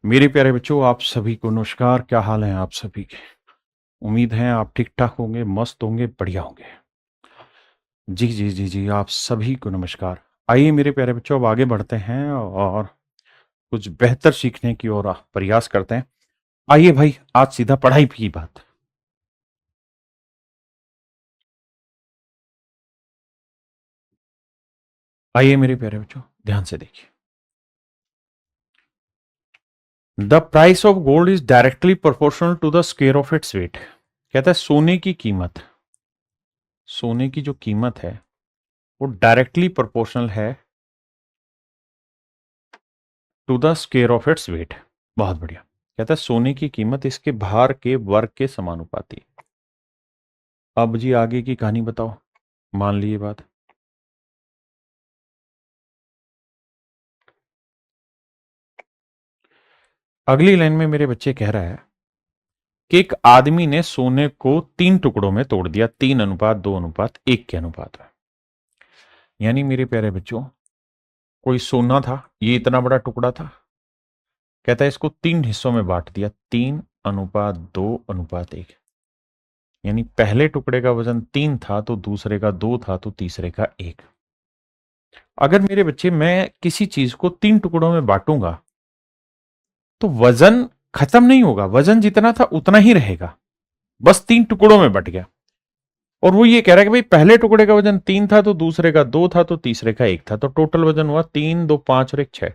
मेरे प्यारे बच्चों, आप सभी को नमस्कार। क्या हाल है आप सभी के? उम्मीद है आप ठीक ठाक होंगे, मस्त होंगे, बढ़िया होंगे। जी जी जी जी, आप सभी को नमस्कार। आइए मेरे प्यारे बच्चों, अब आगे बढ़ते हैं और कुछ बेहतर सीखने की ओर प्रयास करते हैं। आइए भाई, आज सीधा पढ़ाई की बात। आइए मेरे प्यारे बच्चों, ध्यान से देखिए। The price of gold is directly proportional to the square of its weight. कहता है सोने की जो कीमत है वो डायरेक्टली प्रोपोर्शनल है to the square of its weight. बहुत बढ़िया। कहता है सोने की कीमत इसके भार के वर्ग के समानुपाती। अब जी आगे की कहानी बताओ। मान ली ये बात। अगली लाइन में मेरे बच्चे कह रहा है कि एक आदमी ने सोने को 3 टुकड़ों में तोड़ दिया, 3:2:1 के अनुपात में। यानी मेरे प्यारे बच्चों, कोई सोना था, ये इतना बड़ा टुकड़ा था। कहता है इसको 3 हिस्सों में बांट दिया, 3:2:1। यानी पहले टुकड़े का वजन 3 था तो दूसरे का 2 था तो तीसरे का 1। अगर मेरे बच्चे मैं किसी चीज को 3 टुकड़ों में बांटूंगा तो वजन खत्म नहीं होगा, वजन जितना था उतना ही रहेगा, बस 3 टुकड़ों में बट गया। और वो ये कह रहा है कि भाई पहले टुकड़े का वजन 3 था तो दूसरे का 2 था तो तीसरे का 1 था, तो टोटल वजन हुआ 3, 2, 5 और 1, 6।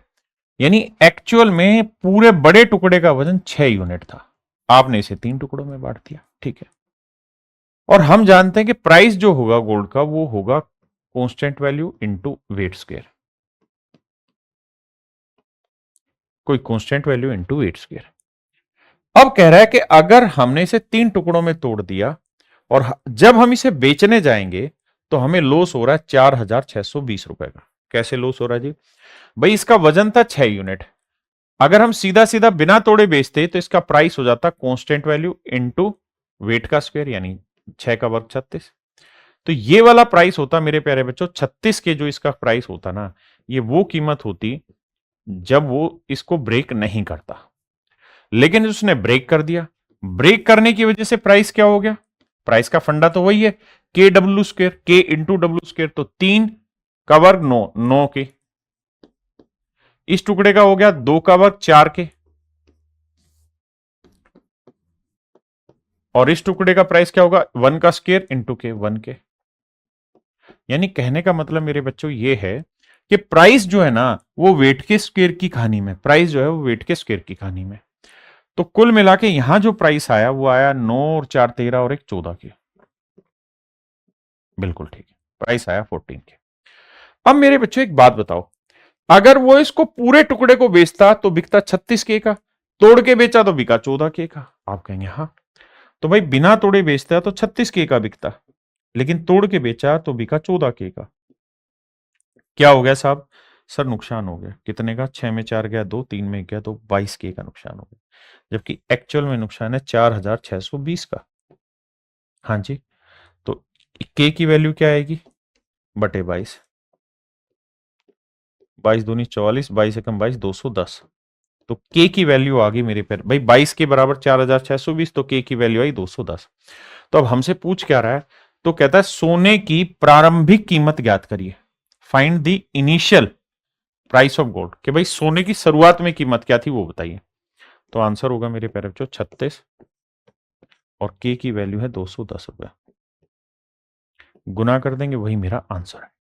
यानी एक्चुअल में पूरे बड़े टुकड़े का वजन 6 यूनिट था। आपने इसे 3 टुकड़ों में बांट दिया, ठीक है। और हम जानते हैं कि प्राइस जो होगा गोल्ड का वो होगा constant value into weight square. कोई constant value into weight square. अब कह रहा है कि अगर हमने इसे 3 टुकड़ों में तोड़ दिया और जब हम इसे बेचने जाएंगे तो हमें लॉस हो रहा है 4,620 रुपए का। कैसे लॉस हो रहा है जी? भाई इसका वजन था 6 यूनिट। अगर हम सीधा सीधा बिना तोड़े बेचते तो इसका प्राइस हो जाता कांस्टेंट वैल्यू इनटू वेट का स्क्वायर, यानी 6 का वर्ग 36। तो ये वाला प्राइस होता मेरे प्यारे बच्चों 36 के, जो इसका प्राइस होता ना, ये वो कीमत होती जब वो इसको ब्रेक नहीं करता। लेकिन उसने ब्रेक कर दिया। ब्रेक करने की वजह से प्राइस क्या हो गया? प्राइस का फंडा तो वही है, के डब्ल्यू स्क्वेयर, के इंटू डब्ल्यू स्क्वेयर। तो 3 का वर्ग 9, 9 के। इस टुकड़े का हो गया 2 का वर्ग 4 के। और इस टुकड़े का प्राइस क्या होगा? 1 का स्क्वेयर इंटू के, 1 के। यानी कहने का मतलब मेरे बच्चों ये है कि प्राइस जो है ना वो वेट के स्क्वेयर की कहानी में, प्राइस जो है वो वेट के स्क्वेयर की कहानी में। तो कुल मिला के यहां जो प्राइस आया वो आया 9 और 4 13 और 1 14 के। बिल्कुल ठीक है, प्राइस आया 14 के। अब मेरे बच्चों एक बात बताओ, अगर वो इसको पूरे टुकड़े को बेचता तो बिकता 36 के का, तोड़ के बेचा तो बिका 14 के का। आप कहेंगे हाँ, तो भाई बिना तोड़े बेचता तो 36 के का बिकता, लेकिन तोड़ के बेचा तो बिका 14 के का। क्या हो गया साहब? सर नुकसान हो गया। कितने का? 6 में 4 गया 2, 3 में गया तो 22 के का नुकसान हो गया, जबकि एक्चुअल में नुकसान है 4,620 का। हाँ जी। तो के की वैल्यू क्या आएगी? बटे 22। 22 दूनी 44, 22 एकम 22, 210। तो के की वैल्यू आ गई मेरे पर भाई 22 के बराबर 4,620, तो के की वैल्यू आई 210। तो अब हमसे पूछ क्या रहा है? तो कहता है सोने की प्रारंभिक कीमत ज्ञात करिए। Find the initial price of gold. कि भाई सोने की शुरुआत में कीमत क्या थी वो बताइए। तो आंसर होगा मेरे प्यारे बच्चों 36, और के की वैल्यू है 210 रुपया। गुना कर देंगे, वही मेरा आंसर है।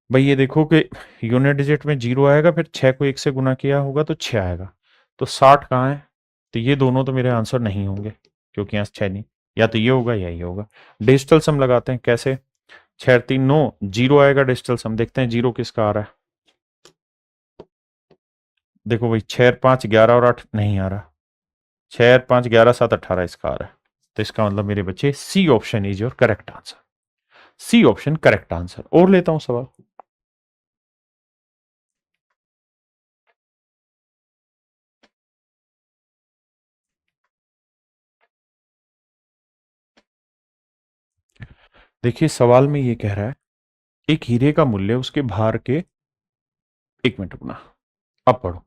भाई ये देखो कि यूनिट डिजिट में 0 आएगा, फिर 6 को 1 से गुना किया होगा तो 6 आएगा। तो 60 कहाँ है? तो ये दोनों तो मेरे आंसर नहीं होंगे, क्योंकि यहाँ 6 नहीं। या तो ये होगा या ये होगा। डिजिटल सम लगाते हैं। कैसे? 6 3 9, 0 आएगा डिजिटल सम। देखते हैं 0 किसका आ रहा है। देखो भाई 6 5 11 और 8 नहीं आ रहा। 6 5 11 7 18 इसका आ रहा है। तो इसका मतलब मेरे बच्चे C option is your correct answer. C option correct answer. और लेता हूं सवाल। देखिए सवाल में ये कह रहा है एक हीरे का मूल्य उसके भार के, 1 मिनट रुकना, अब पढ़ो।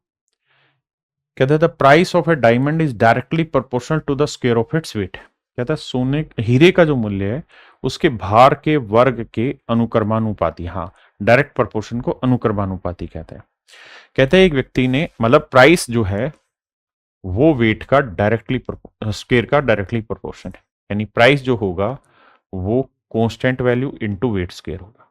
कहता है the price of a diamond is directly proportional to the square of its weight. कहता है सोने हीरे का जो मूल्य है उसके भार के वर्ग के अनुक्रमानुपाती। हाँ, डायरेक्ट प्रोपोर्शन को अनुक्रमानुपाती कहते हैं। कहते हैं एक व्यक्ति ने मतलब प्राइस जो है वो वेट का डायरेक्टली स्क्वायर का डायरेक्टली प्रोपोर्शन है, यानी प्राइस जो होगा वो constant value into weight square होगा।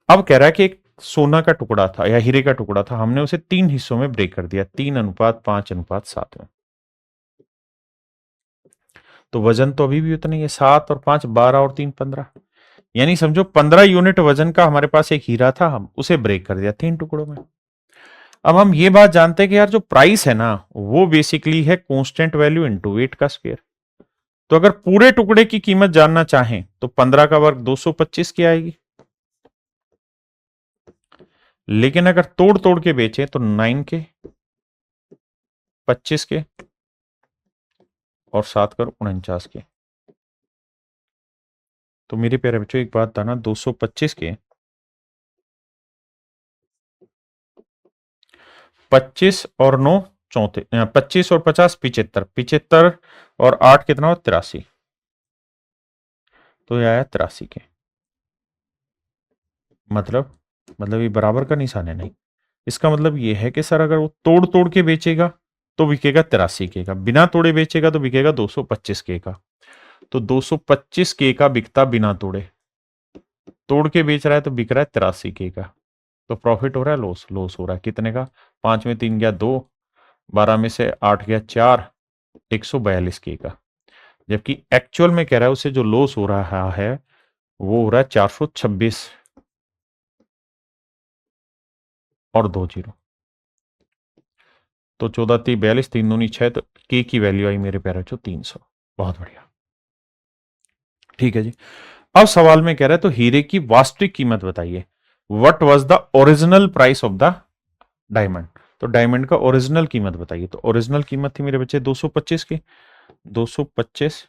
अब कह रहा है कि एक सोना का टुकड़ा था या हीरे का टुकड़ा था, हमने उसे 3 हिस्सों में ब्रेक कर दिया, 3:5:7 में। तो वजन तो अभी भी उतना ही है, 7 और 5 12 और 3 15, यानी समझो 15 यूनिट वजन का हमारे पास एक हीरा था, हम उसे ब्रेक कर दिया 3 टुकड़ों में। अब हम ये बात जानते हैं कि यार जो प्राइस है ना वो बेसिकली है कांस्टेंट वैल्यू इनटू वेट का स्क्वायर। तो अगर पूरे टुकड़े की कीमत जानना चाहें तो 15 का वर्ग 225 की आएगी, लेकिन अगर तोड़ तोड़ के बेचे तो 9 के, 25 के और 7 कर 49 के। तो मेरे प्यारे बच्चों एक बात था ना, 225 के 25 और 9 34, 25 और 50 75, 75 और 8 कितना हो 83, तो यह आया 83 के। मतलब ये बराबर का निशान है नहीं, इसका मतलब ये है कि सर अगर वो तोड़ तोड़ के बेचेगा तो बिकेगा 83 के का, बिना तोड़े बेचेगा तो बिकेगा 225 के का। तो 225 के का बिकता बिना तोड़े, तोड़ के बेच रहा है तो बिक रहा है 83 के का। तो प्रॉफिट हो रहा है लॉस, लॉस हो रहा है कितने का, 5 में 3 गया 2, 12 में से 8 गया 4, 142 के का। जबकि एक्चुअल में कह रहा है उसे जो लॉस हो रहा है वो हो रहा है 426 और 2 जीरो, तो 14 3 42, 3 दूनी 6, तो के की वैल्यू आई मेरे प्यारे बच्चों 300। बहुत बढ़िया, ठीक है जी। अब सवाल में कह रहा है तो हीरे की वास्तविक कीमत बताइए, what was the original price of the diamond. तो डायमंड का ओरिजिनल कीमत बताइए, तो ओरिजिनल कीमत थी मेरे बच्चे 225 की, 225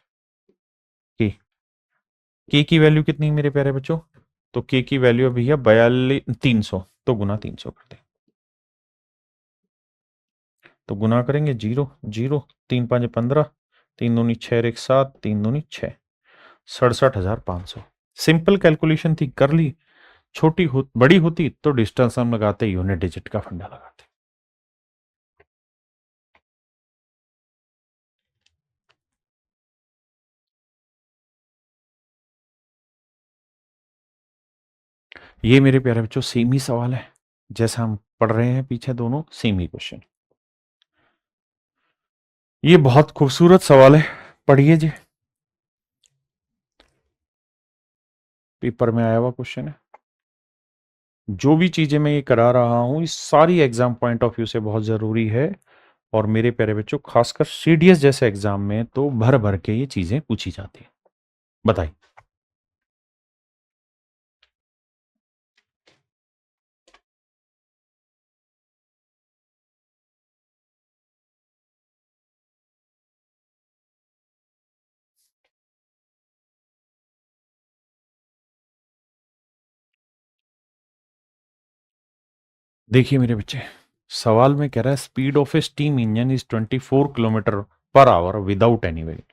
की वैल्यू कितनी मेरे प्यारे बच्चों, तो के की वैल्यू भैया 42 300, तो गुना 300 कर दे, तो गुना करेंगे 0 0, 3 5 15, 3 दूनी 6 1 7, 3 दूनी 6, 67,500। सिंपल कैलकुलेशन थी, कर ली। छोटी बड़ी होती तो डिस्टेंस हम लगाते, यूनिट डिजिट का फंडा लगाते। ये मेरे प्यारे बच्चों सेम ही सवाल है जैसा हम पढ़ रहे हैं पीछे, दोनों सेम ही क्वेश्चन। ये बहुत खूबसूरत सवाल है, पढ़िए जी, पेपर में आया हुआ क्वेश्चन है। जो भी चीजें मैं ये करा रहा हूं ये सारी एग्जाम पॉइंट ऑफ व्यू से बहुत जरूरी है, और मेरे प्यारे बच्चों खासकर सीडीएस जैसे एग्जाम में तो भर भर के ये चीजें पूछी जाती है। बताइए, देखिए मेरे बच्चे, सवाल में कह रहा है speed of a steam engine is 24 kilometre per hour without any weight.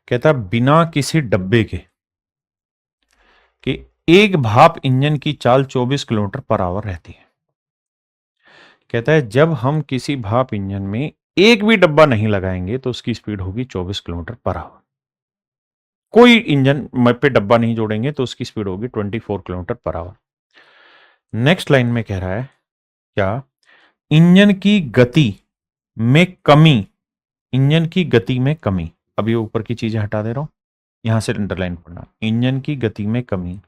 कहता है बिना किसी डब्बे के कि एक भाप इंजन की चाल 24 किलोमीटर पर आवर रहती है। कहता है जब हम किसी भाप इंजन में एक भी डब्बा नहीं लगाएंगे तो उसकी स्पीड होगी 24 किलोमीटर पर आवर। कोई इंजन पे डब्बा नहीं जोड़ेंगे तो उसकी स्पीड होगी 24 kilometre per our. Next line में कह रहा है क्या, इंजन की गति में कमी, इंजन की गति में कमी, अभी ऊपर की चीजें हटा दे रहा हूं, यहां से अंडरलाइन पढ़ना, इंजन की गति में कमी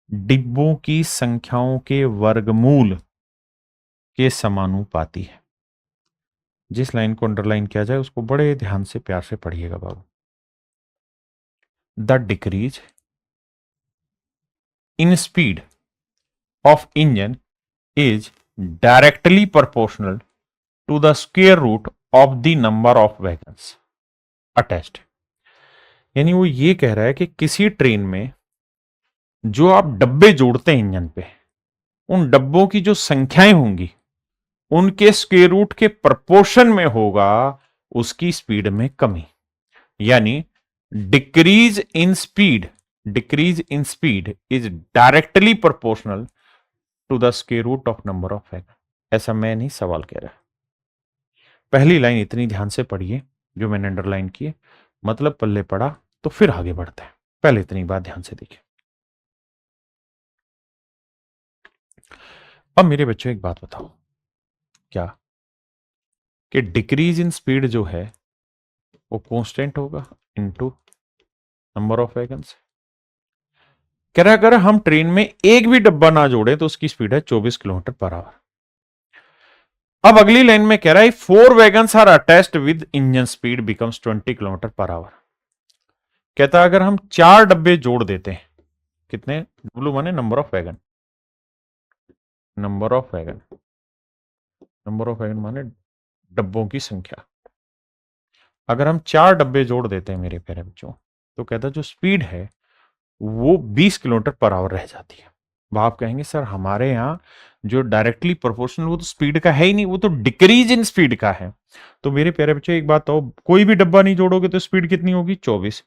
डिब्बों की संख्याओं के वर्गमूल के समानुपाती है। जिस लाइन को अंडरलाइन किया जाए उसको बड़े ध्यान से प्यार से पढ़िएगा बाबू। The decrease in speed of engine is directly proportional to the square root of the number of wagons attached। यानी वो ये कह रहा है कि किसी ट्रेन में जो आप डब्बे जोड़ते हैं इंजन पे, उन डब्बों की जो संख्याएं होंगी उनके स्क्वायर रूट के प्रपोर्शन में होगा उसकी स्पीड में कमी, यानी decrease in speed is directly proportional to the square root of number of wagon. ऐसा मैं नहीं, सवाल कह रहा है। पहली लाइन इतनी ध्यान से पढ़िए जो मैंने अंडरलाइन की है, मतलब पल्ले पड़ा तो फिर आगे बढ़ते हैं। पहले इतनी बात ध्यान से देखिए। अब मेरे बच्चों एक बात बताओ, क्या कि डिक्रीज इन स्पीड जो है वो कांस्टेंट होगा इनटू नंबर ऑफ वैगन्स। कह रहा है अगर हम ट्रेन में एक भी डब्बा ना जोड़े तो उसकी स्पीड है 24 किलोमीटर पर आवर। अब अगली लाइन में कह रहा है 4 wagons are attached with engine speed becomes 20 kilometre per hour. कहता है अगर हम 4 डब्बे जोड़ देते हैं, कितने, डब्ल्यू माने number of wagon, number of wagon, number of wagon माने डब्बों की संख्या। अगर हम 4 डब्बे जोड़ देते हैं मेरे प्यारे बच्चों, तो कहता है जो स्पीड है वो 20 किलोमीटर पर आवर रह जाती है। अब आप कहेंगे सर हमारे यहाँ जो डायरेक्टली प्रोपोर्शनल वो तो स्पीड का है ही नहीं, वो तो डिक्रीज इन स्पीड का है। तो मेरे प्यारे बच्चों एक बात तो, कोई भी डब्बा नहीं जोड़ोगे तो स्पीड कितनी होगी 24,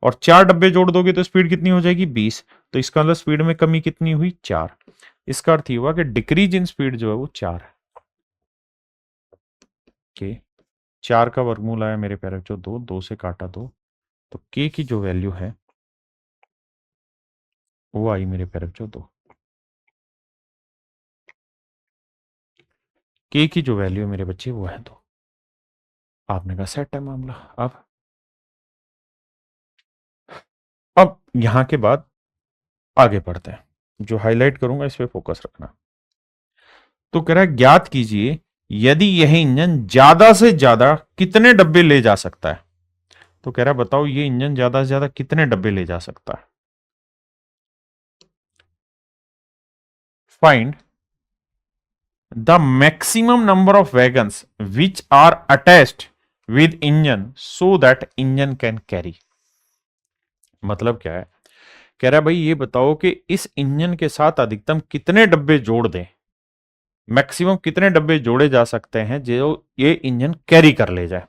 और 4 डब्बे जोड़ दोगे तो स्पीड कितनी हो जाएगी 20। तो इसका मतलब स्पीड में कमी कितनी हुई 4। इसका अर्थ ये हुआ कि डिक्रीज इन स्पीड जो है वो 4 है। के 4 का वर्गमूल आया मेरे प्यारे बच्चों 2, 2 से काटा 2, तो के की जो वैल्यू है वो आई मेरे प्यारे बच्चों 2। के की जो वैल्यू है मेरे बच्चे वो है 2। आपने कहा सेट है मामला। अब यहां के बाद आगे बढ़ते हैं, जो हाईलाइट करूंगा इस पे फोकस रखना। तो कह रहा है ज्ञात कीजिए यदि यह इंजन ज्यादा से ज्यादा कितने डब्बे ले जा सकता है। तो कह रहा है बताओ ये इंजन ज्यादा से ज्यादा कितने डब्बे ले जा सकता है। Find the maximum number of wagons which are attached with engine so that engine can carry. मतलब क्या है, कह रहा है भाई ये बताओ कि इस इंजन के साथ अधिकतम कितने डब्बे जोड़ दें, मैक्सिमम कितने डब्बे जोड़े जा सकते हैं जो ये इंजन कैरी कर ले जाए।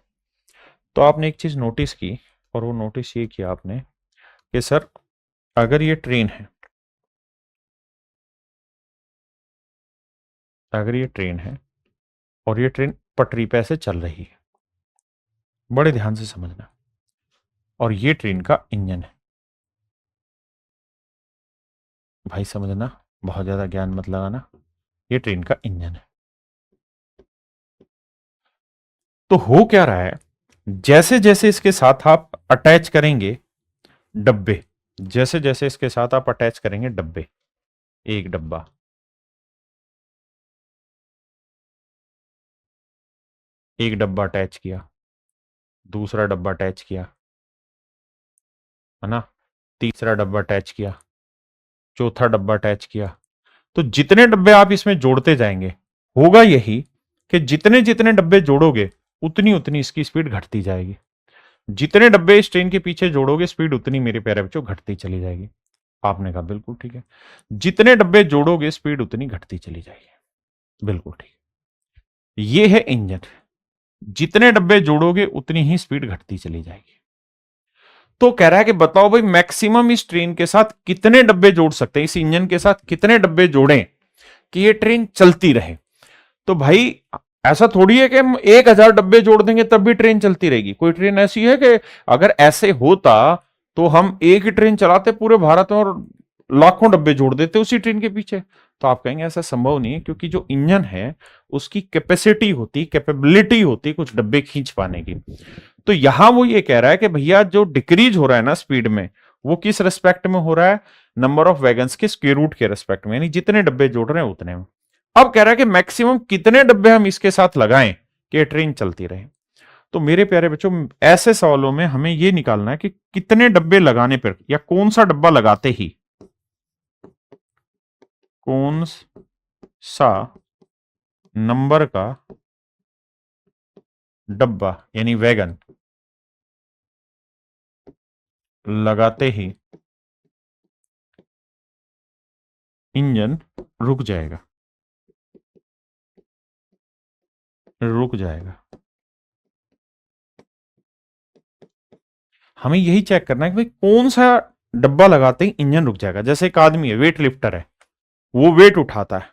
तो आपने एक चीज नोटिस की, और वो नोटिस ये किया आपने कि सर अगर ये ट्रेन है, अगर ये ट्रेन है और ये ट्रेन पटरी पे से चल रही है, बड़े ध्यान से समझना, और ये ट्रेन का इंजन है, भाई समझना, बहुत ज्यादा ज्ञान मत लगाना, ये ट्रेन का इंजन है। तो हो क्या रहा है, जैसे जैसे इसके साथ आप अटैच करेंगे डब्बे, जैसे जैसे इसके साथ आप अटैच करेंगे डब्बे, एक डब्बा, एक डब्बा अटैच किया, दूसरा डब्बा अटैच किया, है ना, तीसरा डब्बा अटैच किया, चौथा डब्बा अटैच किया। तो जितने डब्बे आप इसमें जोड़ते जाएंगे, होगा यही कि जितने जितने डब्बे जोड़ोगे उतनी उतनी इसकी स्पीड घटती जाएगी। जितने डब्बे इस ट्रेन के पीछे जोड़ोगे स्पीड उतनी मेरे प्यारे बच्चों घटती चली जाएगी। आपने कहा बिल्कुल ठीक है, जितने डब्बे जोड़ोगे स्पीड उतनी घटती चली जाएगी, बिल्कुल ठीक। ये है इंजन, जितने डब्बे जोड़ोगे उतनी ही स्पीड घटती चली जाएगी। तो कह रहा है कि बताओ भाई मैक्सिमम इस ट्रेन के साथ कितने डब्बे जोड़ सकते हैं, इस इंजन के साथ कितने डब्बे जोड़ें कि ये ट्रेन चलती रहे। तो भाई ऐसा थोड़ी है कि हम 1000 डब्बे जोड़ देंगे तब भी ट्रेन चलती रहेगी। कोई ट्रेन ऐसी है कि अगर ऐसे होता तो हम एक ही ट्रेन चलाते पूरे भारत में और लाखों डब्बे जोड़ देते उसी ट्रेन के पीछे। तो आप कहेंगे ऐसा संभव नहीं है, क्योंकि जो इंजन है उसकी कैपेसिटी होती, कैपेबिलिटी होती कुछ डब्बे खींच पाने की। तो यहां वो ये कह रहा है कि भैया जो डिक्रीज हो रहा है ना स्पीड में, वो किस रेस्पेक्ट में हो रहा है, नंबर ऑफ वैगन्स के स्क्वायर रूट के रेस्पेक्ट में, यानी जितने डब्बे जोड़ रहे हैं उतने में। अब कह रहा है कि मैक्सिमम कितने डब्बे हम इसके साथ लगाएं कि ट्रेन चलती रहे। तो मेरे प्यारे बच्चों ऐसे सवालों में हमें यह निकालना है कि कितने डब्बे लगाने पर, या कौन सा डब्बा लगाते ही, कौन सा नंबर का डब्बा यानी वैगन लगाते ही इंजन रुक जाएगा। रुक जाएगा। हमें यही चेक करना है कि भाई कौन सा डब्बा लगाते ही इंजन रुक जाएगा। जैसे एक आदमी है, वेट लिफ्टर है, वो वेट उठाता है,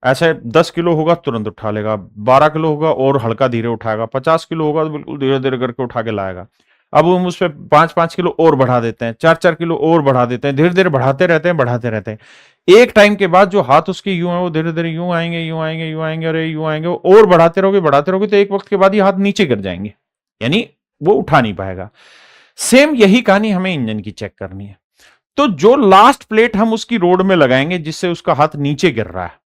ऐसे 10 किलो होगा तुरंत उठा लेगा, 12 किलो होगा और हल्का धीरे उठाएगा, 50 किलो होगा तो बिल्कुल धीरे धीरे करके उठा के लाएगा। अब हम उस पर 5-5 किलो और बढ़ा देते हैं, 4-4 किलो और बढ़ा देते हैं, धीरे धीरे बढ़ाते रहते हैं। एक टाइम के बाद जो हाथ उसके यूं है वो धीरे धीरे यूं आएंगे, यूं आएंगे, यूं आएंगे, अरे यूं आएंगे, और बढ़ाते रहोगे तो एक वक्त के बाद ये हाथ नीचे गिर जाएंगे, यानी वो उठा नहीं पाएगा। सेम यही कहानी हमें इंजन की चेक करनी है। तो जो लास्ट प्लेट हम उसकी रोड में लगाएंगे जिससे उसका हाथ नीचे गिर रहा है,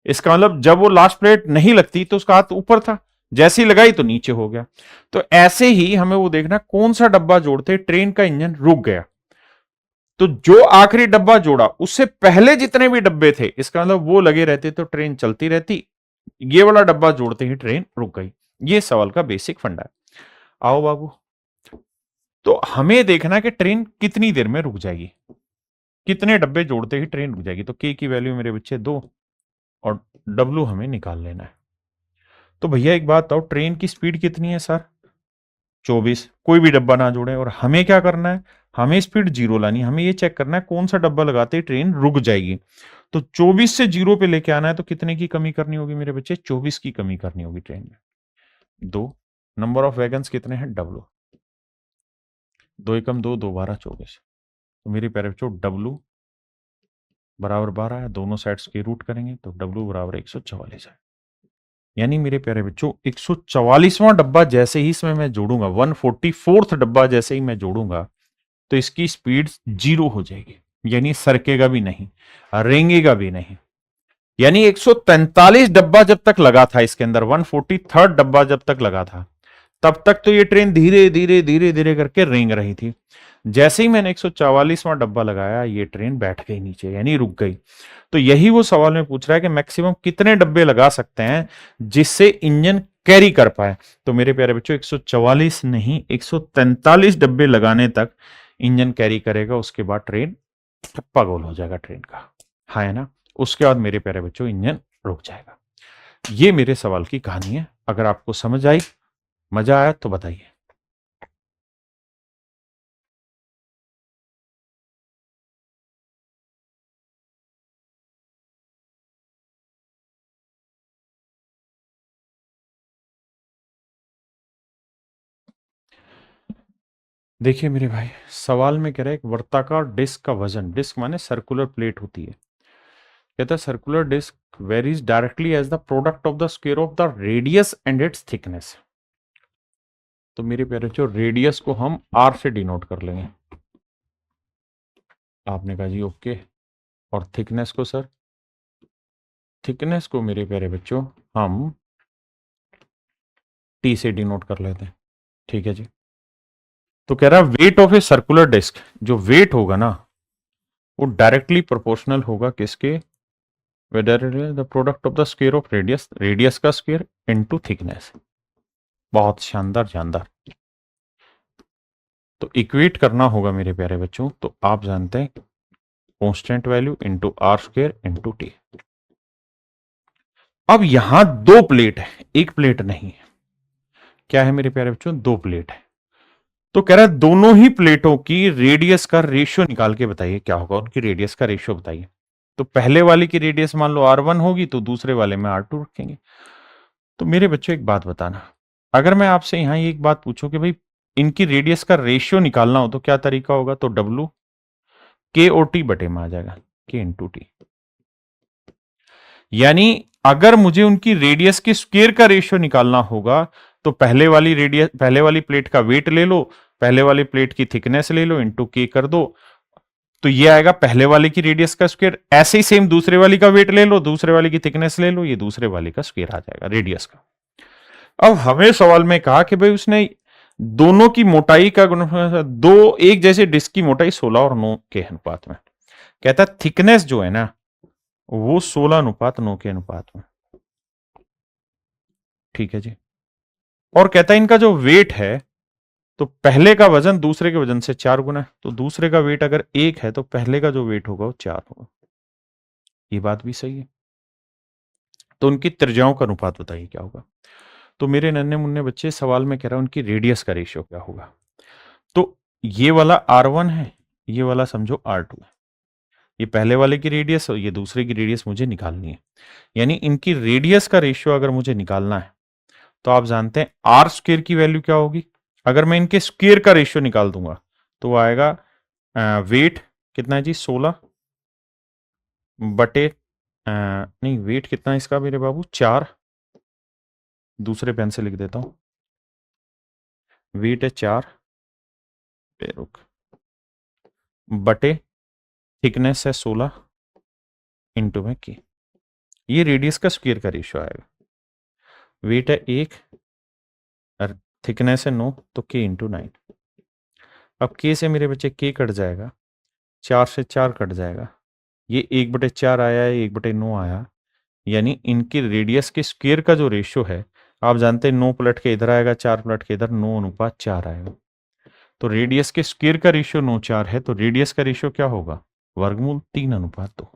इसका मतलब जब वो लास्ट प्लेट नहीं लगती तो उसका हाथ ऊपर था, जैसे ही लगाई तो नीचे हो गया। तो ऐसे ही हमें वो देखना कौन सा डब्बा जोड़ते ट्रेन का इंजन रुक गया। तो जो आखिरी डब्बा जोड़ा उससे पहले जितने भी डब्बे थे, इसका मतलब वो लगे रहते तो ट्रेन चलती रहती, ये वाला डब्बा जोड़ते ही ट्रेन रुक गई। ये सवाल का बेसिक फंडा है। आओ बाबू, तो हमें देखना है कि ट्रेन कितनी देर में रुक जाएगी, कितने डब्बे जोड़ते ही ट्रेन रुक जाएगी। तो के की वैल्यू मेरे बच्चे 2 और डब्लू हमें निकाल लेना है। तो भैया एक बात बताओ, ट्रेन की स्पीड कितनी है सर? 24। कोई भी डब्बा ना जोड़े, और हमें क्या करना है, हमें स्पीड 0 लानी है। हमें ये चेक करना है कौन सा डब्बा लगाते ही ट्रेन रुक जाएगी। तो 24 से 0 पे लेके आना है, तो कितने की कमी करनी होगी मेरे बच्चे? 24 की कमी करनी होगी ट्रेन में। 2 नंबर ऑफ वैगन्स कितने हैं? डब्लू। 2 एकम 2, 2 12 24। तो मेरे प्यारे बच्चों डब्लू बराबर 12 है, दोनों साइड्स के रूट करेंगे तो डब्लू बराबर 144 है। यानी मेरे प्यारे बच्चों 144वां डब्बा जैसे ही इसमें मैं जोड़ूंगा, 144th डब्बा जैसे ही मैं जोड़ूंगा, तो इसकी स्पीड 0 हो जाएगी, यानी सरकेगा भी नहीं, रेंगेगा भी नहीं। यानी 143 डब्बा जब तक लगा था इसके अंदर, 143rd डब्बा जब तक लगा था, तब तक तो ये ट्रेन धीरे धीरे धीरे धीरे करके रेंग रही थी। जैसे ही मैंने 144वां डब्बा लगाया, ये ट्रेन बैठ गई नीचे, यानी रुक गई। तो यही वो सवाल में पूछ रहा है कि मैक्सिमम कितने डब्बे लगा सकते हैं जिससे इंजन कैरी कर पाए। तो मेरे प्यारे बच्चों 144 नहीं, 143 डब्बे लगाने तक इंजन कैरी करेगा, उसके बाद ट्रेन ठप्पा गोल हो जाएगा ट्रेन का, हाँ है ना। उसके बाद मेरे प्यारे बच्चों इंजन रुक जाएगा। ये मेरे सवाल की कहानी है। अगर आपको समझ आई, मजा आया तो बताइए। देखिए मेरे भाई, सवाल में कह रहा है एक वर्ताकार डिस्क का वजन, डिस्क माने सर्कुलर प्लेट होती है, कहता है circular disc varies directly as the product of the square of the radius and its thickness. तो मेरे प्यारे बच्चों रेडियस को हम आर से डिनोट कर लेंगे, आपने कहा जी ओके। और थिकनेस को सर, थिकनेस को मेरे प्यारे बच्चों हम टी से डिनोट कर लेते हैं, ठीक है जी। तो कह रहा है weight of a circular disc, जो वेट होगा ना वो डायरेक्टली प्रोपोर्शनल होगा किसके, whether the product of the square of radius, radius का स्क्वायर इनटू थिकनेस। बहुत शानदार जानदार। तो इक्वेट करना होगा मेरे प्यारे बच्चों, तो आप जानते हैं constant value into R square into T. अब यहां 2 प्लेट है, एक प्लेट नहीं है। क्या है मेरे प्यारे बच्चों? 2 प्लेट है। तो कह रहा है दोनों ही प्लेटों की रेडियस का रेशियो निकाल के बताइए, क्या होगा उनकी रेडियस का रेशियो बताइए। तो पहले वाले की रेडियस मान लो R1 होगी, तो दूसरे वाले में R2 रखेंगे। तो मेरे बच्चों एक बात बताना, अगर मैं आपसे यहां एक बात पूछूं कि भाई इनकी रेडियस का रेशियो निकालना हो तो क्या तरीका होगा, तो W K और T बटे में आ जाएगा, K इंटू टी। यानी अगर मुझे उनकी रेडियस के स्क्वायर का रेशियो निकालना होगा तो पहले वाली प्लेट का वेट ले लो, पहले वाली प्लेट की थिकनेस ले लो, इंटू के कर दो, तो ये आएगा पहले वाले की रेडियस का स्क्वायर। ऐसे ही सेम दूसरे वाली का वेट ले लो, दूसरे वाले की थिकनेस ले लो, ये दूसरे वाले का स्क्वायर आ जाएगा रेडियस का। अब हमें सवाल में कहा कि भाई उसने दोनों की मोटाई का दो एक जैसे डिस्क की मोटाई 16 और 9 के अनुपात में, कहता है थिकनेस जो है ना वो 16:9 के अनुपात में, ठीक है जी। और कहता है इनका जो वेट है, तो पहले का वजन दूसरे के वजन से 4 गुना है, तो दूसरे का वेट अगर 1 है तो पहले का जो वेट होगा वो 4 होगा। ये बात भी सही है। तो उनकी त्रिज्याओं का अनुपात बताइए क्या होगा। तो मेरे नन्हे मुन्ने बच्चे, सवाल में कह रहा हूं उनकी रेडियस का रेशियो क्या होगा। तो ये वाला R1 है, ये वाला समझो R2 है। ये पहले वाले की रेडियस और ये दूसरे की रेडियस मुझे निकालनी है। यानी इनकी रेडियस का रेशियो अगर मुझे निकालना है तो आप जानते हैं आर स्क्वेयर की वैल्यू क्या होगी। अगर मैं इनके स्क्वेयर का रेशियो निकाल दूंगा तो वो आएगा वेट कितना है जी, 16 बटे नहीं, वेट कितना है इसका मेरे बाबू, 4। दूसरे पेन से लिख देता हूं, वेट है 4 रुक बटे थिकनेस है 16 इंटू में के। ये रेडियस का स्क्वेयर का रेशियो आएगा। वेट है 1 और थिकनेस है 9, तो के इंटू 9। अब के से मेरे बच्चे के कट जाएगा, 4 से 4 कट जाएगा, ये 1/4 आया है, 1/9 आया। यानी इनकी रेडियस के स्क्वेयर का जो रेशियो है, आप जानते हैं 9 पलट के इधर आएगा, 4 पलट के इधर, 9:4 आएगा। तो रेडियस के स्क्वेयर का रेशियो 9/4 है, तो रेडियस का रेशियो क्या होगा, वर्गमूल 3:2।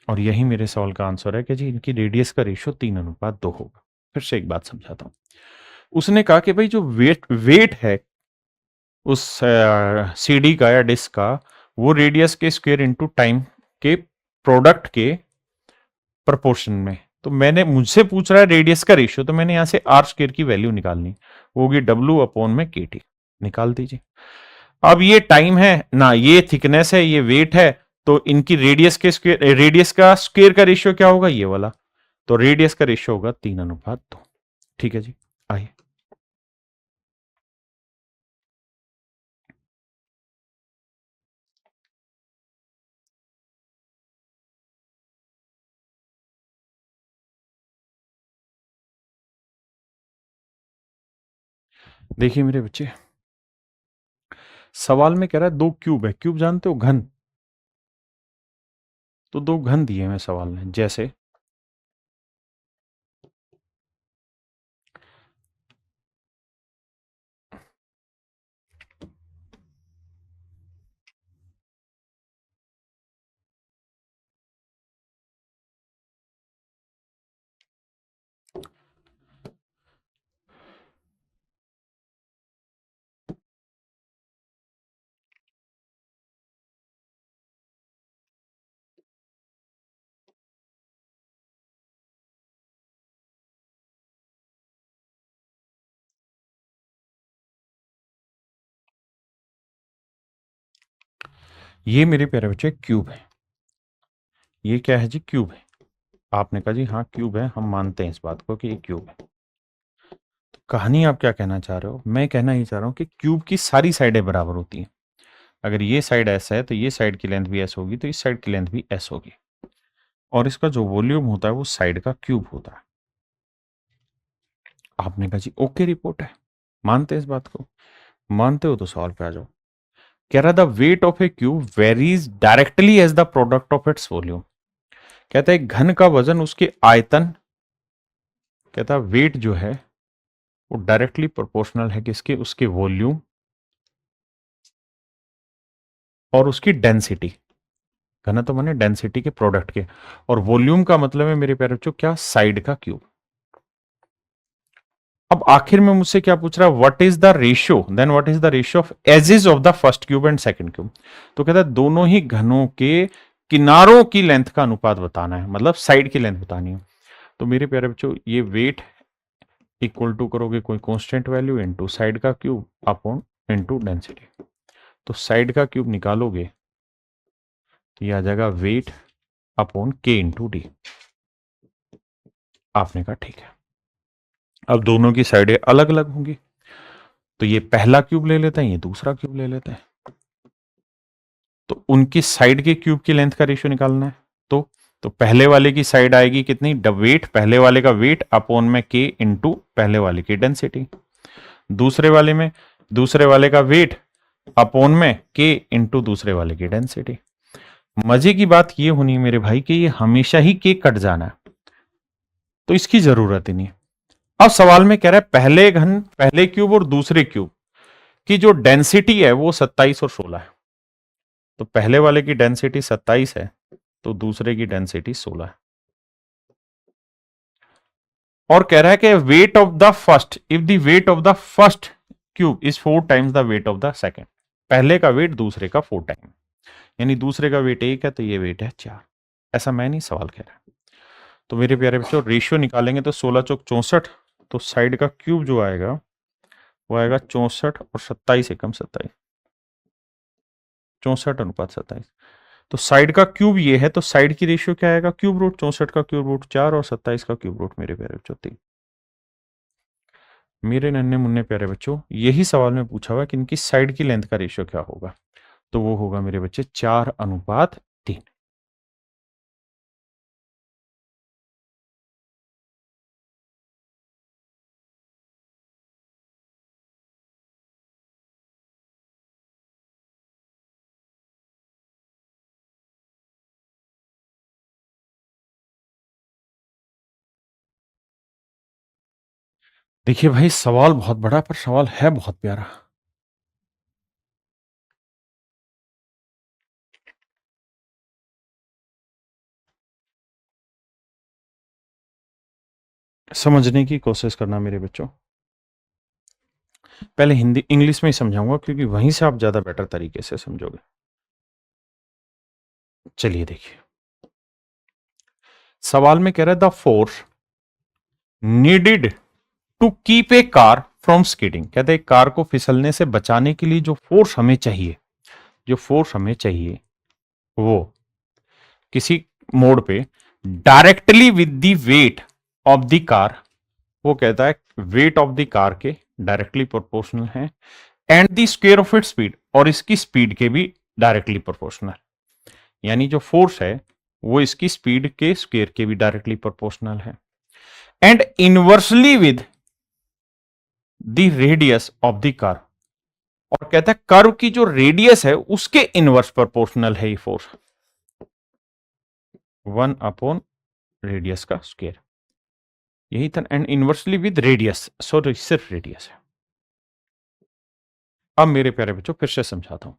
और यही मेरे सवाल का आंसर है कि जी इनकी रेडियस का रेशियो 3:2 होगा। फिर से एक बात समझाता हूं। उसने कहा कि भाई जो वेट है उस सीडी का या डिस्क का, वो रेडियस के स्क्वायर इनटू टाइम के प्रोडक्ट के प्रोपोर्शन में। तो मैंने, मुझसे पूछ रहा है रेडियस का रेशियो, तो मैंने यहां से आर स्क्वायर की वैल्यू निकालनी, वो होगी W/KT। निकाल दीजिए। अब ये टाइम है ना, ये थिकनेस है, ये वेट है, तो इनकी रेडियस के स्क्वायर, रेडियस का स्क्वायर का रेशियो क्या होगा, ये वाला। तो रेडियस का रेशियो होगा 3:2। ठीक है जी, आइए। देखिए मेरे बच्चे, सवाल में कह रहा है 2 क्यूब है। क्यूब जानते हो, घन। तो 2 घन दिए हैं सवाल में, जैसे ये मेरे प्यारे बच्चे क्यूब है। ये क्या है जी, क्यूब है। आपने कहा जी हाँ क्यूब है, हम मानते हैं इस बात को कि ये क्यूब है। तो कहानी आप क्या कहना चाह रहे हो, मैं कहना ही चाह रहा हूं कि क्यूब की सारी साइडें बराबर होती हैं। अगर ये साइड एस है तो ये साइड की लेंथ भी एस होगी, तो इस साइड की लेंथ भी एस होगी। और इसका जो वॉल्यूम होता है वो साइड का क्यूब होता है। आपने कहा जी ओके, रिपोर्ट है, मानते हैं इस बात को। मानते हो तो सवाल पे आ जाओ। कह रहा the weight of a cube varies directly as the product of its volume. कहता है घन का वजन उसके आयतन, कहता है वेट जो है वो डायरेक्टली प्रोपोर्शनल है किसके, उसके वॉल्यूम और उसकी डेंसिटी। घनत्व माने डेंसिटी के प्रोडक्ट के, और वॉल्यूम का मतलब है मेरे प्यारे बच्चों क्या, साइड का क्यूब। अब आखिर में मुझसे क्या पूछ रहा है, what is the ratio, then what is the ratio of edges of the first cube and second cube. तो कहता है दोनों ही घनों के किनारों की लेंथ का अनुपात बताना है, मतलब साइड की लेंथ बतानी है। तो मेरे प्यारे बच्चों, ये वेट इक्वल टू करोगे कोई कांस्टेंट वैल्यू इनटू साइड का क्यूब अपॉन इनटू डेंसिटी। तो साइड का क्यूब निकालोगे तो ये आ जाएगा वेट अपॉन के इंटू डी। आपने कहा ठीक है। अब दोनों की साइडें अलग अलग होंगी, तो ये पहला क्यूब ले लेते हैं, ये दूसरा क्यूब ले लेते हैं। तो उनकी साइड के क्यूब की लेंथ का रेशियो निकालना है। तो पहले वाले की साइड आएगी कितनी, वेट, पहले वाले का वेट अपॉन में के इंटू पहले वाले की डेंसिटी। दूसरे वाले में दूसरे वाले का वेट अपॉन में के इंटू दूसरे वाले की डेंसिटी। मजे की बात ये होनी मेरे भाई कि ये हमेशा ही के कट जाना है, तो इसकी जरूरत ही नहीं है। अब सवाल में कह रहा है पहले घन, पहले क्यूब और दूसरे क्यूब की जो डेंसिटी है वो 27 और 16 है। तो पहले वाले की डेंसिटी 27 है, तो दूसरे की डेंसिटी 16 है। और कह रहा है कि wait of the first, if the weight of the first cube is 4 times the weight of the second, पहले का वेट दूसरे का 4 टाइम, यानी दूसरे का वेट 1 है तो ये वेट है 4। ऐसा मैं नहीं, सवाल कह रहा है। तो मेरे प्यारे बच्चों रेशियो निकालेंगे तो 16 चौक 64, तो साइड का क्यूब जो आएगा वो आएगा 64 और 27 एकम 27, 64:27। तो साइड का क्यूब ये है, तो साइड की रेशियो क्या आएगा, क्यूब रूट, 64 का क्यूब रूट 4 और 27 का क्यूब रूट मेरे प्यारे बच्चों 3। मेरे नन्हे मुन्ने प्यारे बच्चों यही सवाल में पूछा हुआ कि इनकी साइड की लेंथ का रेशियो क्या होगा, तो वो होगा मेरे बच्चे 4:3। देखिए भाई सवाल बहुत बड़ा पर सवाल है बहुत प्यारा। समझने की कोशिश करना मेरे बच्चों, पहले हिंदी इंग्लिश में ही समझाऊंगा क्योंकि वहीं से आप ज्यादा बेटर तरीके से समझोगे। चलिए देखिए सवाल में कह रहा है the force needed to keep a car from skidding, कहते हैं कार को फिसलने से बचाने के लिए जो फोर्स हमें चाहिए, जो फोर्स हमें चाहिए वो किसी मोड़ पे directly with the weight of the car, वो कहता है वेट ऑफ द कार के डायरेक्टली प्रोपोर्शनल है and the square of its speed, और इसकी स्पीड के भी डायरेक्टली प्रोपोर्शनल, यानी जो फोर्स है वो इसकी स्पीड के स्क्वायर के भी डायरेक्टली प्रोपोर्शनल है and inversely with the radius of the car, और कहता है कर्व की जो रेडियस है उसके इनवर्स प्रोपोर्शनल है ये फोर्स, 1 रेडियस का स्क्वायर, यही था, and inversely with radius, sorry सिर्फ रेडियस है। अब मेरे प्यारे बच्चों फिर से समझाता हूं,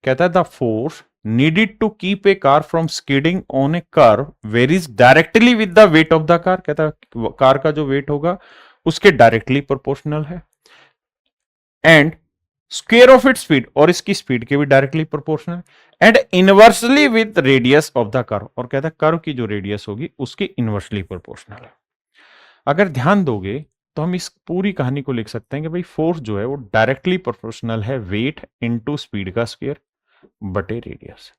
कहता है the force needed to keep a car from skidding on a curve varies directly with the weight of the car, कहता है कार का जो वेट होगा उसके डायरेक्टली प्रोपोर्शनल है and square of its speed, और इसकी स्पीड के भी directly proportional and inversely with radius of the curve, और कहता है कर्व की जो रेडियस होगी उसके इनवर्सली प्रोपोर्शनल है। अगर ध्यान दोगे तो हम इस पूरी कहानी को लिख सकते हैं कि भाई फोर्स जो है वो डायरेक्टली प्रोपोर्शनल है वेट इनटू स्पीड का स्क्वायर बटे रेडियस।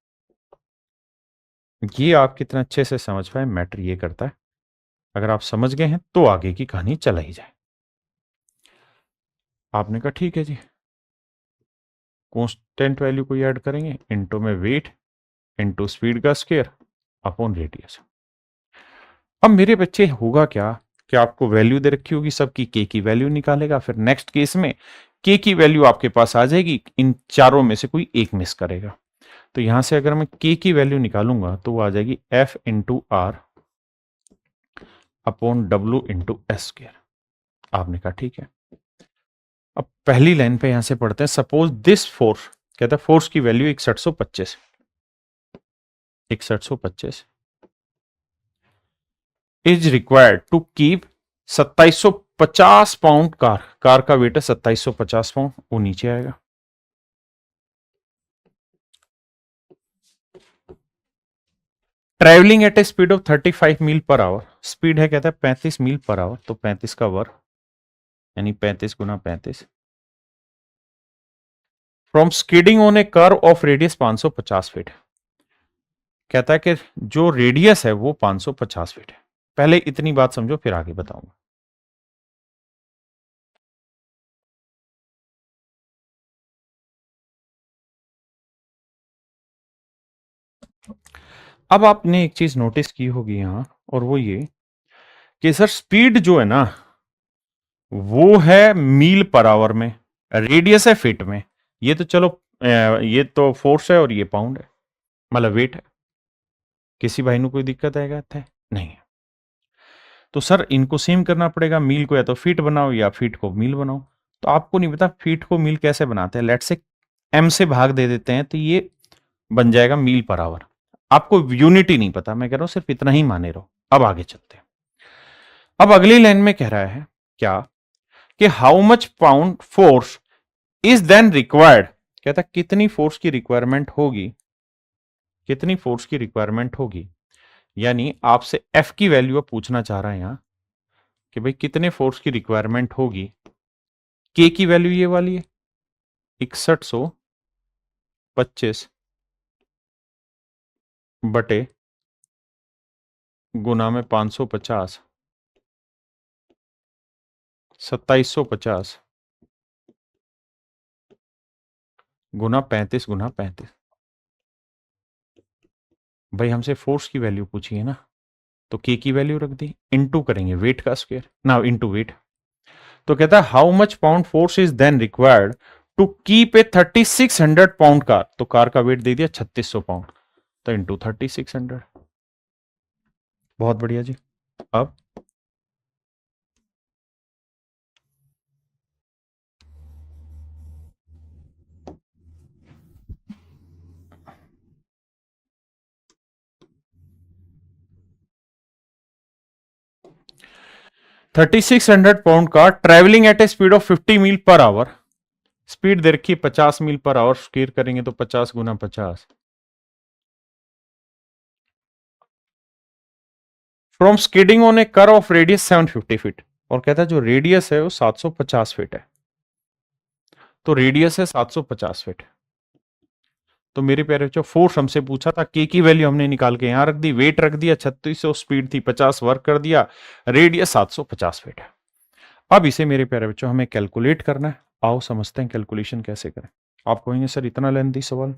ये आप कितना अच्छे से समझ पाए मैटर ये करता है, अगर आप समझ गए हैं तो आगे की कहानी चला ही जाए। आपने कहा ठीक है जी, कांस्टेंट वैल्यू को ऐड करेंगे, इनटू में वेट इनटू स्पीड का स्क्वायर अपॉन रेडियस। अब मेरे बच्चे होगा क्या कि आपको वैल्यू दे रखी होगी सबकी, के की वैल्यू निकालेगा, फिर नेक्स्ट केस में के की वैल्यू आपके पास आ जाएगी, इन चारों में से कोई एक मिस करेगा, तो यहां से अगर मैं के की वैल्यू निकालूंगा तो वो आ जाएगी F into R upon W into S square. आपने कहा ठीक है। अब पहली लाइन पे यहां से पढ़ते हैं, सपोज दिस फोर्स, कहता है फोर्स की value 6125, 6125 is required to keep 2750 pound car, car का वेट है 2750 पाउंड, वो नीचे आएगा। Travelling at a speed of 35 mile per hour, speed है कहता है 35 मील पर आवर, तो 35 का वर्ग यानी 35 गुना 35, from skidding on a curve of radius 550 feet, कहता है कि जो रेडियस है वो 550 फीट है। पहले इतनी बात समझो फिर आगे बताऊंगा। अब आपने एक चीज नोटिस की होगी यहां, और वो ये कि सर स्पीड जो है ना वो है मील पर आवर में, रेडियस है फीट में, ये तो चलो ये तो फोर्स है और ये पाउंड है, मतलब वेट है। किसी भाई को कोई दिक्कत आएगा था? नहीं है। तो सर इनको सेम करना पड़ेगा, मील को या तो फीट बनाओ या फीट को मील बनाओ। तो आपको नहीं पता फीट को मील कैसे बनाते हैं, लेट से एम से भाग दे देते हैं तो ये बन जाएगा मील पर आवर। आपको यूनिट ही नहीं पता, मैं कह रहा हूं सिर्फ इतना ही माने रहो। अब आगे चलते हैं। अब अगली लाइन में कह रहा है क्या कि how much pound force is then required, कहता कितनी फोर्स की रिक्वायरमेंट होगी, कितनी फोर्स की रिक्वायरमेंट होगी, यानी आपसे एफ की वैल्यू अब पूछना चाह रहा है यहां कि भाई कितने फोर्स की रिक्वायरमेंट होगी। के की वैल्यू ये वाली है 6125 बटे गुना में 550 2750 गुना 35 गुना 35। भाई हमसे फोर्स की वैल्यू पूछी है ना, तो के की वैल्यू रख दी, इनटू करेंगे वेट का स्क्वायर ना, इनटू वेट। तो कहता है how much pound force is then required to keep a 3600 pound car, तो कार का वेट दे दिया 3600 पाउंड, तो इंटू 3600। बहुत बढ़िया जी। अब 3600 pound car travelling at a speed of 50 mile per hour, speed दे रखी 50 मील पर आवर, स्क्वायर करेंगे तो 50 गुना 50, from skidding on a curve of radius 750 feet, और कहता है जो रेडियस है वो 750 फीट है, तो रेडियस है 750 फीट। तो मेरे प्यारे बच्चों फोर्स हमसे पूछा था, के की वैल्यू हमने निकाल के यहां रख दी, वेट रख दिया 3600, स्पीड थी 50, वर्क कर दिया, रेडियस 750 फीट है। अब इसे मेरे प्यारे बच्चों हमें कैलकुलेट करना है। आओ समझते हैं कैलकुलेशन कैसे करें। आप कहेंगे सर इतना लेंथी सवाल,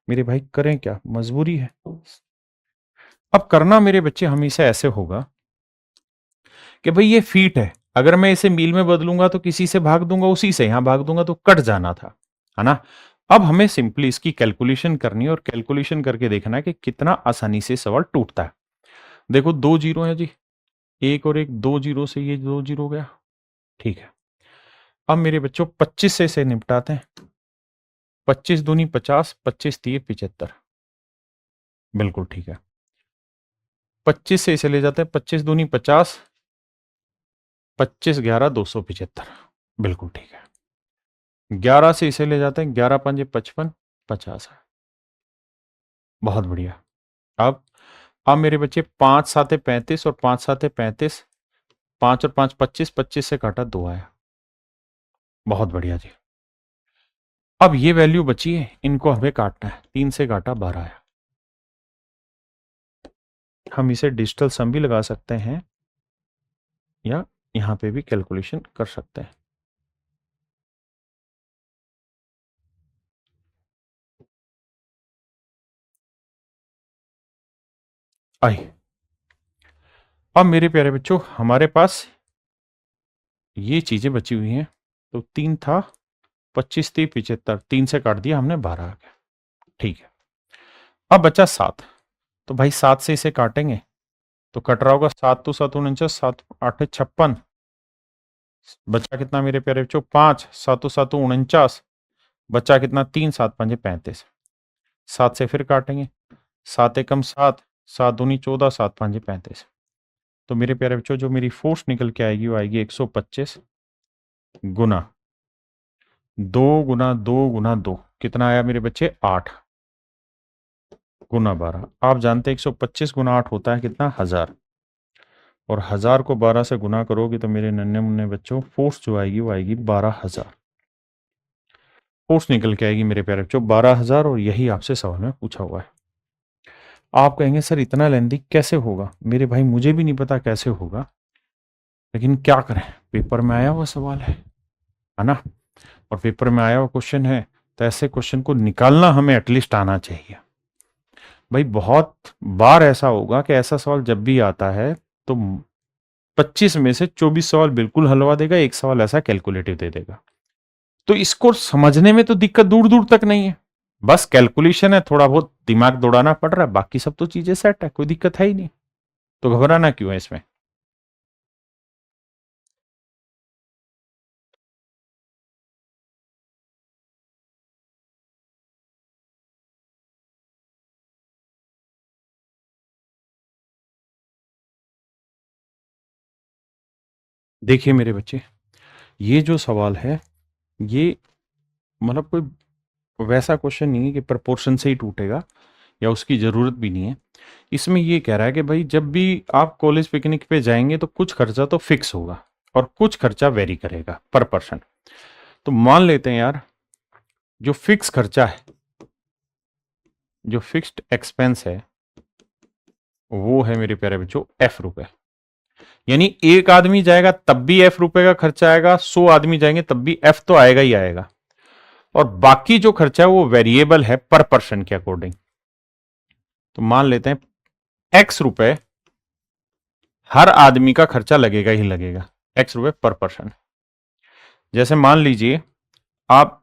मेरे भाई करें क्या, मजबूरी है। अब करना मेरे बच्चे हमेशा ऐसे होगा कि भाई ये फीट है, अगर मैं इसे मील में बदलूंगा तो किसी से भाग दूंगा, उसी से यहां भाग दूंगा तो कट जाना था, है ना। अब हमें सिंपली इसकी कैलकुलेशन करनी है और कैलकुलेशन करके देखना है कि कितना आसानी से सवाल टूटता है। देखो दो जीरो है जी, एक और एक, दो जीरो से ये दो जीरो हो गया, ठीक है। अब मेरे बच्चों 25 से इसे निपटाते हैं, 25 दूनी 50, 25 तीय 75, बिल्कुल ठीक है। 25 से इसे ले जाते हैं, 25 दूनी 50, 25 11 275, बिल्कुल ठीक है। 11 से इसे ले जाते हैं, 11 पंजे 55, 50 है, बहुत बढ़िया। अब मेरे बच्चे 5 साते 35 और 5 साते 35, 5 और 5 25, 25 से काटा 2 आया, बहुत बढ़िया जी। अब ये वैल्यू बची है, इनको हमें काटना है, 3 से काटा 12 आया। हम इसे डिजिटल सम भी लगा सकते हैं या यहां पे भी कैलकुलेशन कर सकते हैं। आई, अब मेरे प्यारे बच्चों हमारे पास ये चीजें बची हुई हैं, तो 3 था, 25 थी 75, 3 से काट दिया हमने 12 आ गया, ठीक है। अब बचा 7, तो भाई 7 से इसे काटेंगे तो कट रहा होगा, 7 तो 7 49, 7 8 56, बचा कितना मेरे प्यारे बच्चों 5, 7 तो 7 49, बचा कितना 3, 7 5 35, 7 से फिर काटेंगे, 7 एकम 7, 7 दूनी 14, 7 5 35, तो मेरे प्यारे बच्चों जो मेरी फोर्स निकल के आएगी वो आएगी 125 गुना 2 गुना 2 गुना 2, कितना आया मेरे बच्चे 8 गुना 12। आप जानते हैं 125 गुना 8 होता है कितना 1000, और 1000 को 12 से गुना करोगे तो मेरे नन्हे मुन्ने बच्चों फोर्स जो आएगी वो आएगी 12,000, फोर्स निकल के आएगी मेरे प्यारे बच्चों 12,000, और यही आपसे सवाल में पूछा हुआ है। आप कहेंगे सर इतना लेंथी कैसे होगा, मेरे भाई मुझे भी नहीं पता कैसे होगा, लेकिन क्या करें, पेपर में आया हुआ सवाल है ना, और पेपर में आया हुआ क्वेश्चन है, तो ऐसे क्वेश्चन को निकालना हमें एटलीस्ट आना चाहिए। भाई बहुत बार ऐसा होगा कि ऐसा सवाल जब भी आता है तो 25 में से 24 सवाल बिल्कुल हलवा देगा, एक सवाल ऐसा कैलकुलेटिव दे देगा, तो इसको समझने में तो दिक्कत दूर दूर तक नहीं है, बस कैलकुलेशन है, थोड़ा बहुत दिमाग दौड़ाना पड़ रहा है, बाकी सब तो चीजें सेट है, कोई दिक्कत है ही नहीं, तो घबराना क्यों है इसमें। देखिए मेरे बच्चे, ये जो सवाल है, ये मतलब कोई वैसा क्वेश्चन नहीं है कि प्रपोर्शन से ही टूटेगा, या उसकी ज़रूरत भी नहीं है। इसमें ये कह रहा है कि भाई जब भी आप कॉलेज पिकनिक पे जाएंगे तो कुछ खर्चा तो फिक्स होगा और कुछ खर्चा वेरी करेगा पर पर्सन। तो मान लेते हैं यार, जो फिक्स खर्चा है, जो फिक्स्ड एक्सपेंस है, वो है मेरे प्यारे बच्चों ₹F। यानी एक आदमी जाएगा तब भी ₹F का खर्चा आएगा, 100 आदमी जाएंगे तब भी F तो आएगा ही आएगा। और बाकी जो खर्चा है वो वेरिएबल है पर पर्सन के अकॉर्डिंग। तो मान लेते हैं ₹X हर आदमी का खर्चा लगेगा ही लगेगा, ₹X पर पर्सन। जैसे मान लीजिए आप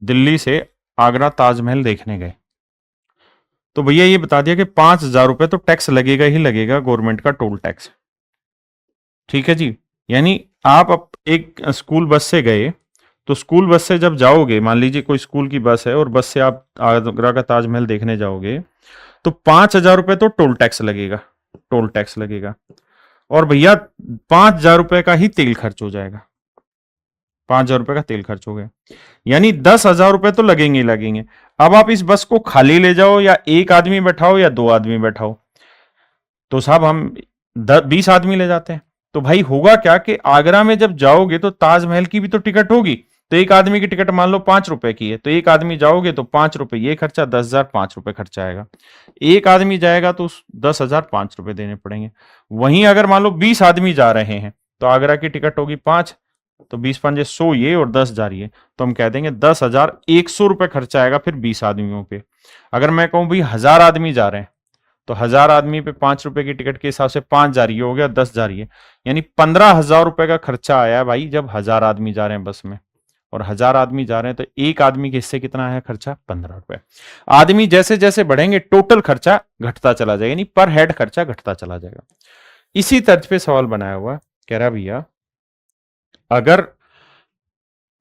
दिल्ली से आगरा ताजमहल देखने गए, तो भैया ये बता दिया कि ₹5000 तो टैक्स लगेगा ही लगेगा, गवर्नमेंट का टोल टैक्स। ठीक है जी। यानी आप एक स्कूल बस से गए, तो स्कूल बस से जब जाओगे, मान लीजिए कोई स्कूल की बस है और बस से आप आगरा का ताजमहल देखने जाओगे, तो ₹5000 तो टोल टैक्स लगेगा, टोल टैक्स लगेगा। और भैया ₹5000 का ही तेल खर्च हो जाएगा, ₹5000 का तेल खर्च हो गया, यानी ₹10,000 तो लगेंगे ही लगेंगे। अब आप इस बस को खाली ले जाओ या एक आदमी बैठाओ या दो आदमी बैठाओ, तो साहब हम 20 आदमी ले जाते हैं। तो भाई होगा क्या कि आगरा में जब जाओगे तो ताजमहल की भी तो टिकट होगी, तो एक आदमी की टिकट मान लो ₹5 की है, तो एक आदमी जाओगे तो ₹5 ये खर्चा, 10,000 ₹5 खर्चा आएगा। एक आदमी जाएगा तो 10,000 ₹5 देने पड़ेंगे। वहीं अगर मान लो 20 आदमी जा रहे हैं, तो आगरा की टिकट होगी 5, तो 20 पंजे 100 ये और 10 जा रही है, तो हम कह देंगे ₹10,100 खर्चा आएगा फिर 20 आदमियों पे। अगर मैं कहूं भाई 1000 आदमी जा रहे हैं, तो 1000 आदमी पे ₹5 की टिकट के हिसाब से 5 जा रही है, हो गया 10 जा रही है, यानी ₹15,000 का खर्चा आया भाई जब 1000 आदमी जा रहे हैं बस में। और 1000 आदमी जा रहे हैं तो एक आदमी के हिस्से कितना है खर्चा? ₹15। आदमी जैसे जैसे बढ़ेंगे टोटल खर्चा घटता चला जाएगा, यानी पर हेड खर्चा घटता चला जाएगा। इसी तर्ज पे सवाल बनाया हुआ, कह रहा भैया अगर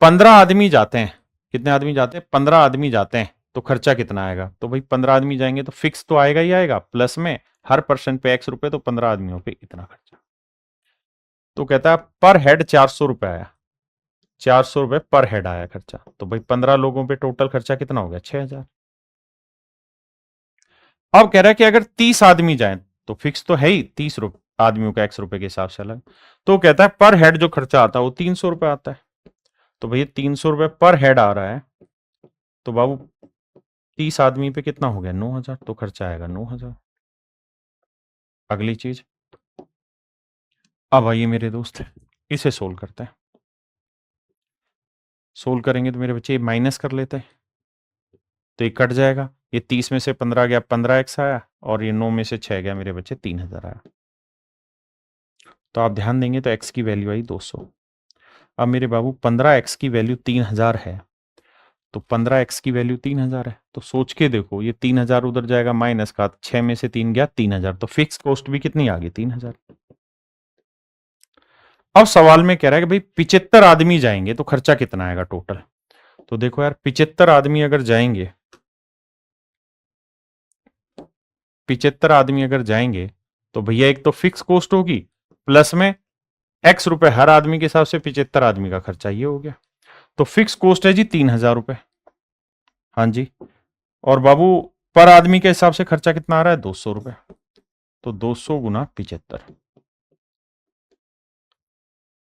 15 आदमी जाते हैं, कितने आदमी जाते हैं? 15 आदमी जाते हैं, तो खर्चा कितना आएगा? तो भाई 15 आदमी जाएंगे तो फिक्स तो आएगा ही आएगा, प्लस में हर पर्सन पे ₹X, तो 15 आदमियों पे इतना खर्चा। तो कहता है पर हेड ₹400 आया, ₹400 पर हेड आया खर्चा। तो भाई 15 लोगों पे टोटल खर्चा कितना हो गया? 6000। अब कह रहा है कि अगर 30 आदमी जाए, तो फिक्स तो है ही 30 आदमियों का ₹X के हिसाब से अलग, तो कहता है पर हेड जो खर्चा आता है वो ₹300 आता है। तो भैया ₹300 पर हेड आ रहा है, तो बाबू 30 आदमी पे कितना हो गया? 9000, तो खर्चा आएगा 9000। अगली चीज, अब आइए मेरे दोस्त, इसे सोल्व करते हैं। सोल्व करेंगे तो मेरे बच्चे माइनस कर लेते हैं, तो ये कट जाएगा। ये 30 में से 15 गया, 15x आया, और ये 9 में से 6 गया, मेरे बच्चे 3000 आया। तो आप ध्यान देंगे तो x की वैल्यू आई 200। अब मेरे बाबू 15x की वैल्यू 3000 है, तो 15x की वैल्यू 3000 है, तो सोच के देखो, ये 3000 उधर जाएगा माइनस का, 6 में से 3 गया 3000, तो फिक्स कॉस्ट भी कितनी आ गई? 3000। अब सवाल में कह रहा है कि भाई 75 आदमी जाएंगे तो खर्चा कितना आएगा टोटल? तो देखो यार, 75 आदमी अगर जाएंगे, 75 आदमी अगर जाएंगे, तो भैया एक तो फिक्स कॉस्ट होगी, प्लस में ₹X हर आदमी के हिसाब से 75 आदमी का खर्चा, ये हो गया। तो फिक्स कॉस्ट है जी ₹3000। हाँ जी। और बाबू पर आदमी के हिसाब से खर्चा कितना आ रहा है? ₹200। तो 200 गुना 75।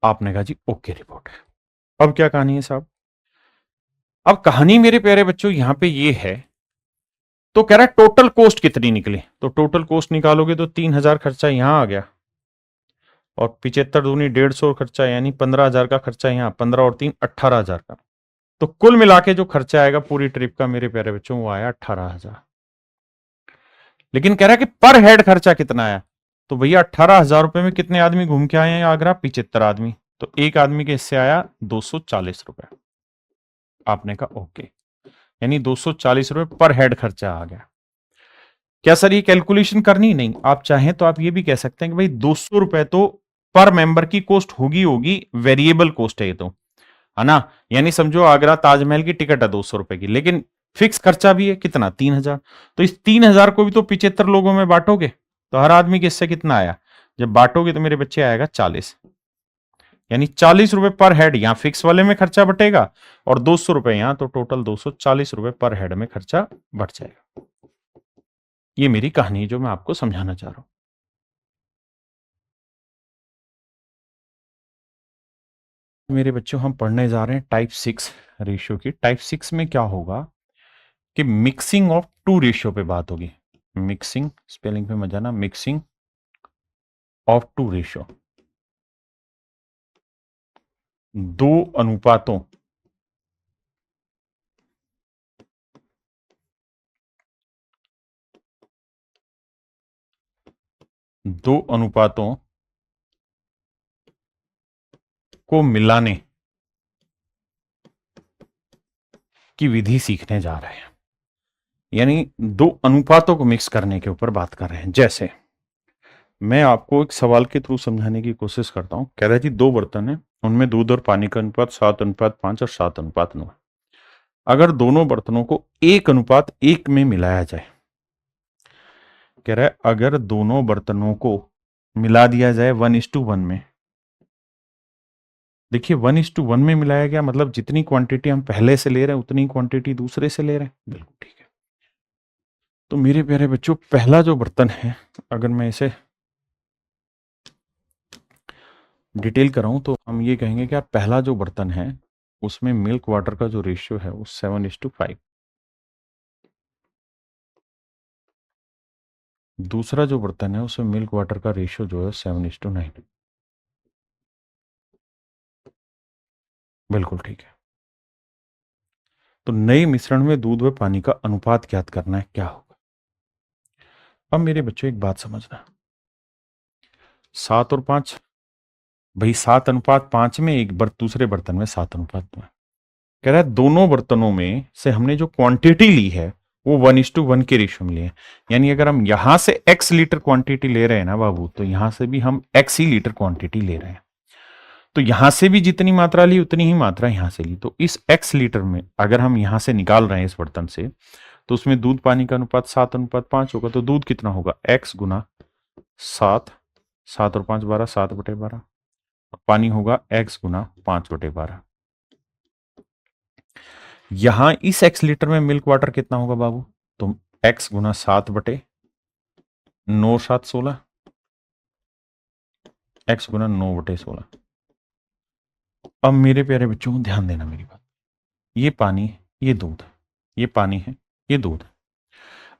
आपने कहा जी ओके रिपोर्ट है। अब क्या कहानी है साहब? अब कहानी मेरे प्यारे बच्चों यहां पे ये है, तो कह रहा है टोटल कॉस्ट कितनी निकली, तो टोटल कॉस्ट निकालोगे तो 3000 खर्चा यहां आ गया, और 75 दूनी 150 खर्चा, यानी 15000 का खर्चा यहां, 15 और 3 18000 का। तो कुल मिला के जो खर्चा आएगा पूरी ट्रिप का मेरे प्यारे बच्चों, वो आया 18000। लेकिन कह रहा है कि पर हेड खर्चा कितना आया, तो भैया 18000 में कितने आदमी घूम के आए हैं आगरा? 75 आदमी, तो एक आदमी के हिस्से आया ₹240। आपने कहा ओके, यानी ₹240 पर हेड खर्चा आ गया। क्या सर ये कैलकुलेशन करनी? नहीं, आप चाहें तो आप ये भी कह सकते हैं कि भाई ₹200 तो पर मेंबर की कॉस्ट होगी होगी, वेरिएबल कॉस्ट है ये तो, है ना। यानी समझो आगरा ताजमहल की टिकट है ₹200 की, लेकिन फिक्स खर्चा भी है कितना? 3000। तो इस 3000 को भी तो 75 लोगों में बांटोगे, तो हर आदमी के हिस्से कितना आया? जब बांटोगे तो मेरे बच्चे आएगा 40। यानी 40 रुपए पर हेड यहां फिक्स वाले में खर्चा बटेगा और 200 रुपए यहां, तो टोटल 240 रुपए पर हेड में खर्चा बढ़ जाएगा। ये मेरी कहानी है जो मैं आपको समझाना चाह रहा हूं। मेरे बच्चों, हम पढ़ने जा रहे हैं टाइप 6 रेशियो की। टाइप 6 में क्या होगा कि मिक्सिंग ऑफ टू रेशियो पे बात होगी। मिक्सिंग, स्पेलिंग पे मत जाना, मिक्सिंग ऑफ टू रेशियो, दो अनुपातों को मिलाने की विधि सीखने जा रहे हैं। यानी दो अनुपातों को मिक्स करने के ऊपर बात कर रहे हैं। जैसे मैं आपको एक सवाल के थ्रू समझाने की कोशिश करता हूं। कह रहा है जी, दो बर्तन है, उनमें दूध और पानी का अनुपात 7:5 और 7:9। अगर दोनों बर्तनों को 1:1 में मिलाया जाए, कह रहा है अगर दोनों बर्तनों को मिला दिया जाए 1:1 में। देखिए 1:1 में मिलाया गया मतलब जितनी क्वांटिटी हम पहले से ले रहे हैं उतनी क्वांटिटी दूसरे से ले रहे हैं। बिल्कुल ठीक है। तो मेरे प्यारे बच्चों, पहला जो बर्तन है, अगर मैं इसे डिटेल कराऊं तो हम ये कहेंगे कि यार पहला जो बर्तन है उसमें मिल्क वाटर का जो रेशियो है वो 7:5। दूसरा जो बर्तन है उसमें मिल्क वाटर का रेशियो जो है 7:9। बिल्कुल ठीक है। तो नए मिश्रण में दूध व पानी का अनुपात ज्ञात करना है, क्या होगा। अब मेरे बच्चों एक बात समझना, 7 और 5, भाई 7:5 में एक दूसरे बर्तन में 7:5 में। कह रहा है दोनों बर्तनों में से हमने जो क्वांटिटी ली है वो 1:1 के रेशियो में लिए। यानी अगर हम यहां से x लीटर क्वांटिटी ले रहे हैं ना बाबू, तो यहां से भी हम x ही लीटर क्वांटिटी ले रहे हैं। तो यहां से भी जितनी मात्रा ली उतनी ही मात्रा यहां से ली। तो इस x लीटर में अगर हम यहां से निकाल रहे हैं इस बर्तन से, तो उसमें दूध पानी का अनुपात 7:5 होगा। तो दूध कितना होगा, x गुना 7, 7 और 5 12, 7/12। पानी होगा x गुना 5/12। यहां इस x लीटर में मिल्क वाटर कितना होगा बाबू, तो x गुना 7/9, 7 16, x गुना 9/16। अब मेरे प्यारे बच्चों ध्यान देना मेरी बात, ये पानी, ये दूध, ये पानी है, ये दूध।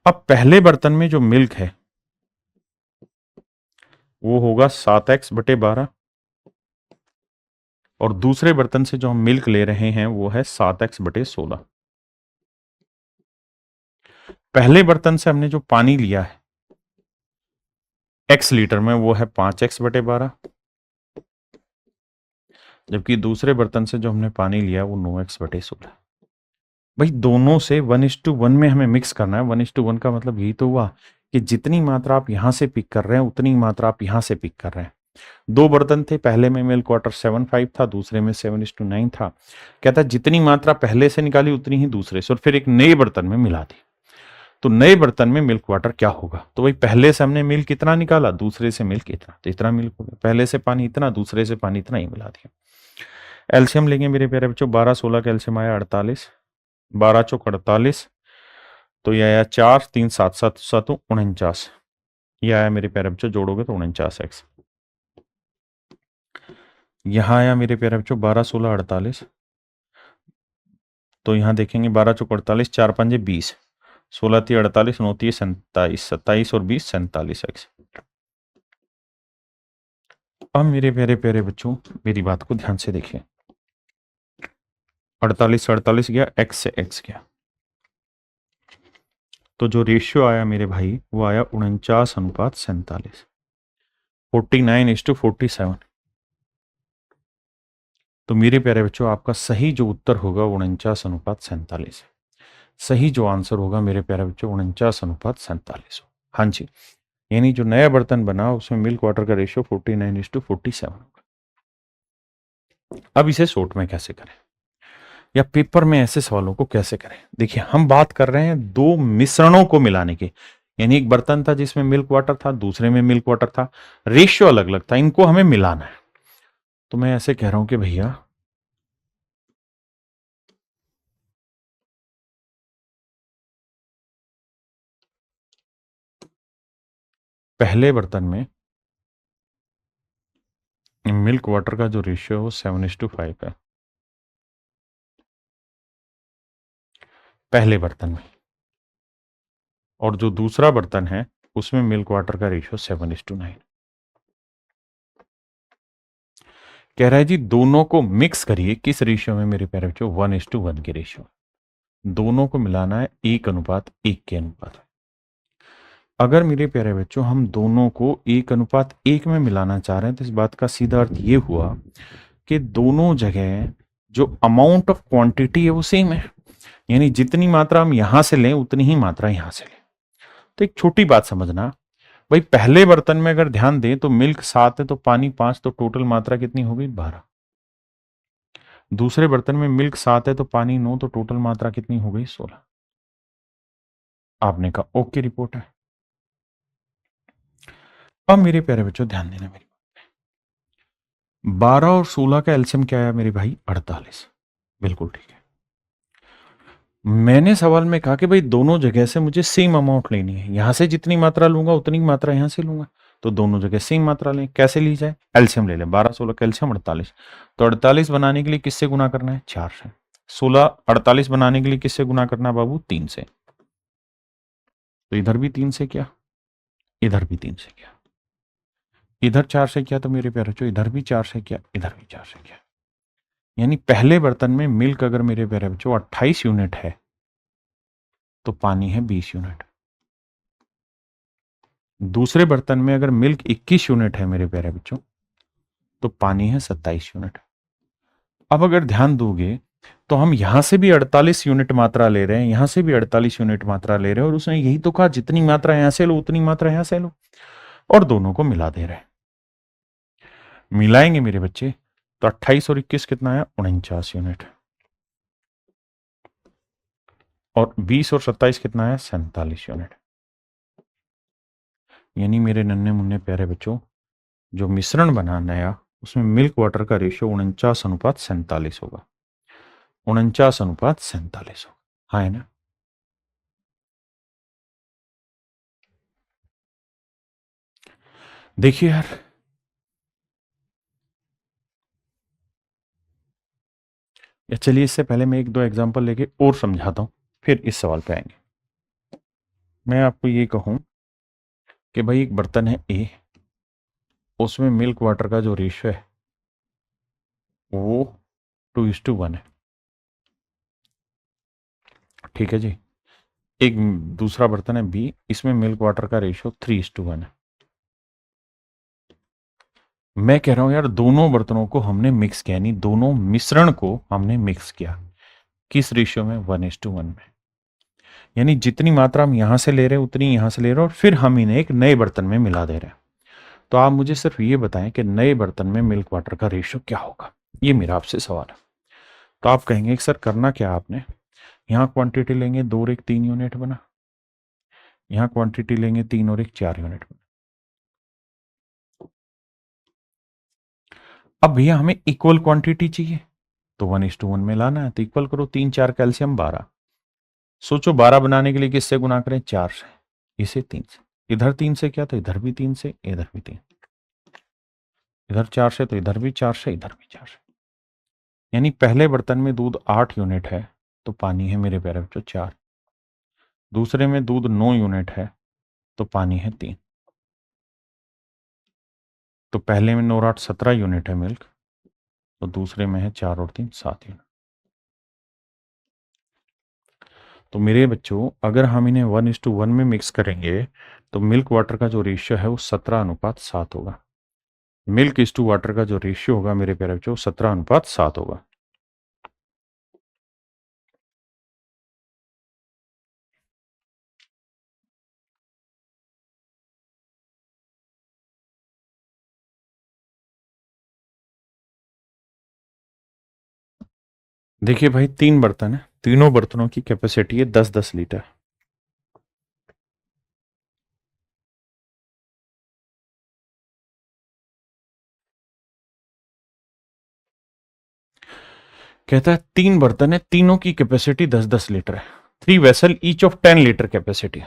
अब पहले बर्तन में जो मिल्क है वो होगा 7x/12 और दूसरे बर्तन से जो हम मिल्क ले रहे हैं वो है 7x/16। पहले बर्तन से हमने जो पानी लिया है x लीटर में वो है 5x/12, जबकि दूसरे बर्तन से जो हमने पानी लिया वो 9x/16। भाई दोनों से 1:1 में हमें मिक्स करना है। 1:1 का मतलब यही तो हुआ कि जितनी मात्रा आप यहां से पिक कर रहे हैं उतनी मात्रा आप यहां से पिक कर रहे हैं। दो बर्तन थे, पहले में मिल्क वाटर 7:5 था, दूसरे में 7:9 था। कहता है जितनी मात्रा पहले से निकाली उतनी ही दूसरे से, और फिर एक नए बर्तन में मिला दी। तो नए बर्तन में मिल्क वाटर क्या होगा, तो भाई पहले से हमने मिल्क कितना निकाला, दूसरे से मिल्क इतना, तो इतना मिल्क हो गया। पहले से पानी इतना, दूसरे से पानी इतना ही मिला दिया। एल्शियम लेंगे मेरे प्यारे बच्चों, 12 16 का एल्शियम आया 48, 12 चौक 48, तो यह आया 4 3 7 7 7 49। ये आया मेरे प्यारे बच्चों, जोड़ोगे तो 49x। यहां आया मेरे प्यारे बच्चों 12 16 48, तो यहां देखेंगे 12 चौक 48, 4 5 20, 16 3 48, 9 3 27, 27 और 20 47x। अब मेरे प्यारे प्यारे बच्चों मेरी बात को ध्यान से देखिए, 48 से 48 गया, x से x गया, तो जो रेशियो आया मेरे भाई वो आया 49:47, 49:47। तो मेरे प्यारे बच्चों आपका सही जो उत्तर होगा 49:47। सही जो आंसर होगा मेरे प्यारे बच्चों 49:47। हाँ जी, यानी जो नया बर्तन बना उसमें मिल्क वाटर का रेशियो 49:47 होगा। अब इसे शॉर्ट में कैसे करें या पेपर में ऐसे सवालों को कैसे करें। देखिए हम बात कर रहे हैं दो मिश्रणों को मिलाने की, यानी एक बर्तन था जिसमें मिल्क वाटर था, दूसरे में मिल्क वाटर था, रेशियो अलग अलग था, इनको हमें मिलाना है। तो मैं ऐसे कह रहा हूं कि भैया पहले बर्तन में मिल्क वाटर का जो रेशियो है वो 7:5 है, पहले बर्तन में। और जो दूसरा बर्तन है उसमें मिल्क वाटर का रेशियो 7:9। कह रहा है जी दोनों को मिक्स करिए, किस रेशियो में मेरे प्यारे बच्चों? 1:1 के रेशियो। दोनों को मिलाना है 1:1 के अनुपात। अगर मेरे प्यारे बच्चों हम दोनों को 1:1 में मिलाना चाह रहे हैं तो इस बात का सीधा अर्थ ये हुआ कि दोनों जगह जो अमाउंट ऑफ क्वांटिटी है वो सेम है, यानी जितनी मात्रा हम यहां से लें उतनी ही मात्रा यहां से लें। तो एक छोटी बात समझना भाई, पहले बर्तन में अगर ध्यान दें तो मिल्क 7 है तो पानी 5, तो टोटल मात्रा कितनी हो गई? 12। दूसरे बर्तन में मिल्क 7 है तो पानी 9, तो टोटल मात्रा कितनी हो गई? 16। आपने कहा ओके, रिपोर्ट है। अब मेरे प्यारे बच्चों ध्यान देना मेरी, 12 और 16 का एलसीएम क्या आया मेरे भाई? 48। बिल्कुल ठीक है। मैंने सवाल में कहा कि भाई दोनों जगह से मुझे सेम अमाउंट लेनी है, यहां से जितनी मात्रा लूंगा उतनी मात्रा यहां से लूंगा, तो दोनों जगह सेम मात्रा लें। कैसे ली जाए? एलसीएम ले लें। 12 16 का एलसीएम 48। तो 48 बनाने के लिए किससे गुना करना है? 4 से। 16 48 बनाने के लिए किससे गुना करना है बाबू? 3 से। तो इधर भी 3 से किया, इधर भी 3 से किया, इधर 4 से किया, तो मेरे प्यारे बच्चों इधर भी 4 से किया, इधर भी 4 से किया। यानी पहले बर्तन में मिल्क अगर मेरे प्यारे बच्चों 28 यूनिट है तो पानी है 20 यूनिट। दूसरे बर्तन में अगर मिल्क 21 यूनिट है मेरे प्यारे बच्चों तो पानी है 27 यूनिट। अब अगर ध्यान दोगे तो हम यहां से भी 48 यूनिट मात्रा ले रहे हैं, यहां से भी 48 यूनिट मात्रा ले रहे हैं, और उसने यही तो कहा जितनी मात्रा यहां से लो उतनी मात्रा यहां से लो, और दोनों को मिला दे रहे हैं। मिलाएंगे मेरे बच्चे तो 28 और 21 कितना है? 49 यूनिट। और 20 और 27 कितना है? 47 यूनिट। यानी मेरे नन्हे मुन्ने प्यारे बच्चों जो मिश्रण बना नया उसमें मिल्क वाटर का रेशियो 49:47 होगा। 49:47 होगा। हाँ है ना? देखिए यार, या चलिए इससे पहले मैं एक दो एग्जांपल लेके और समझाता हूं, फिर इस सवाल पे आएंगे। मैं आपको ये कहूं कि भाई एक बर्तन है ए, उसमें मिल्क वाटर का जो रेशियो है वो 2:1 है। ठीक है जी। एक दूसरा बर्तन है बी, इसमें मिल्क वाटर का रेशियो 3:1 है। मैं कह रहा हूं यार दोनों बर्तनों को हमने मिक्स किया, यानी दोनों मिश्रण को हमने मिक्स किया। किस रेशियो में? 1:1 में। यानी जितनी मात्रा हम यहां से ले रहे हैं उतनी यहां से ले रहे हैं, और फिर हम इन्हें एक नए बर्तन में मिला दे रहे हैं। तो आप मुझे सिर्फ ये बताएं कि नए बर्तन में मिल्क वाटर का रेशियो क्या होगा? ये मेरा आपसे सवाल है। तो आप कहेंगे कि सर करना क्या आपने? यहां क्वांटिटी लेंगे 2 और 1 3 यूनिट बना, यहां क्वांटिटी लेंगे 3 और 1 4 यूनिट बना। अब भैया हमें इक्वल क्वांटिटी चाहिए तो 1:1 में लाना है, तो इक्वल करो। 3 4 कैल्शियम 12। सोचो 12 बनाने के लिए किससे गुना करें? 4 से। इसे 3 से, इधर 3 से किया तो इधर भी 3 से, इधर भी 3, इधर 4 से तो इधर भी 4 से, इधर भी 4 से। यानी पहले बर्तन में दूध 8 यूनिट है तो पानी है मेरे प्यारे बच्चों 4। दूसरे में दूध 9 यूनिट है तो पानी है 3। तो पहले में 9 और 8 17 यूनिट है मिल्क, तो दूसरे में है 4 और 3 7 यूनिट। तो मेरे बच्चों अगर हम इन्हें 1:1 में मिक्स करेंगे तो मिल्क वाटर का जो रेशियो है वो 17:7 होगा। मिल्क इस टू वाटर का जो रेशियो होगा मेरे प्यारे बच्चों 17:7 होगा। देखिए भाई 3 बर्तन है, तीनों बर्तनों की कैपेसिटी है 10-10 लीटर। कहता है 3 बर्तन है, तीनों की कैपेसिटी 10-10 लीटर है, 3 vessel each of 10 litre capacity.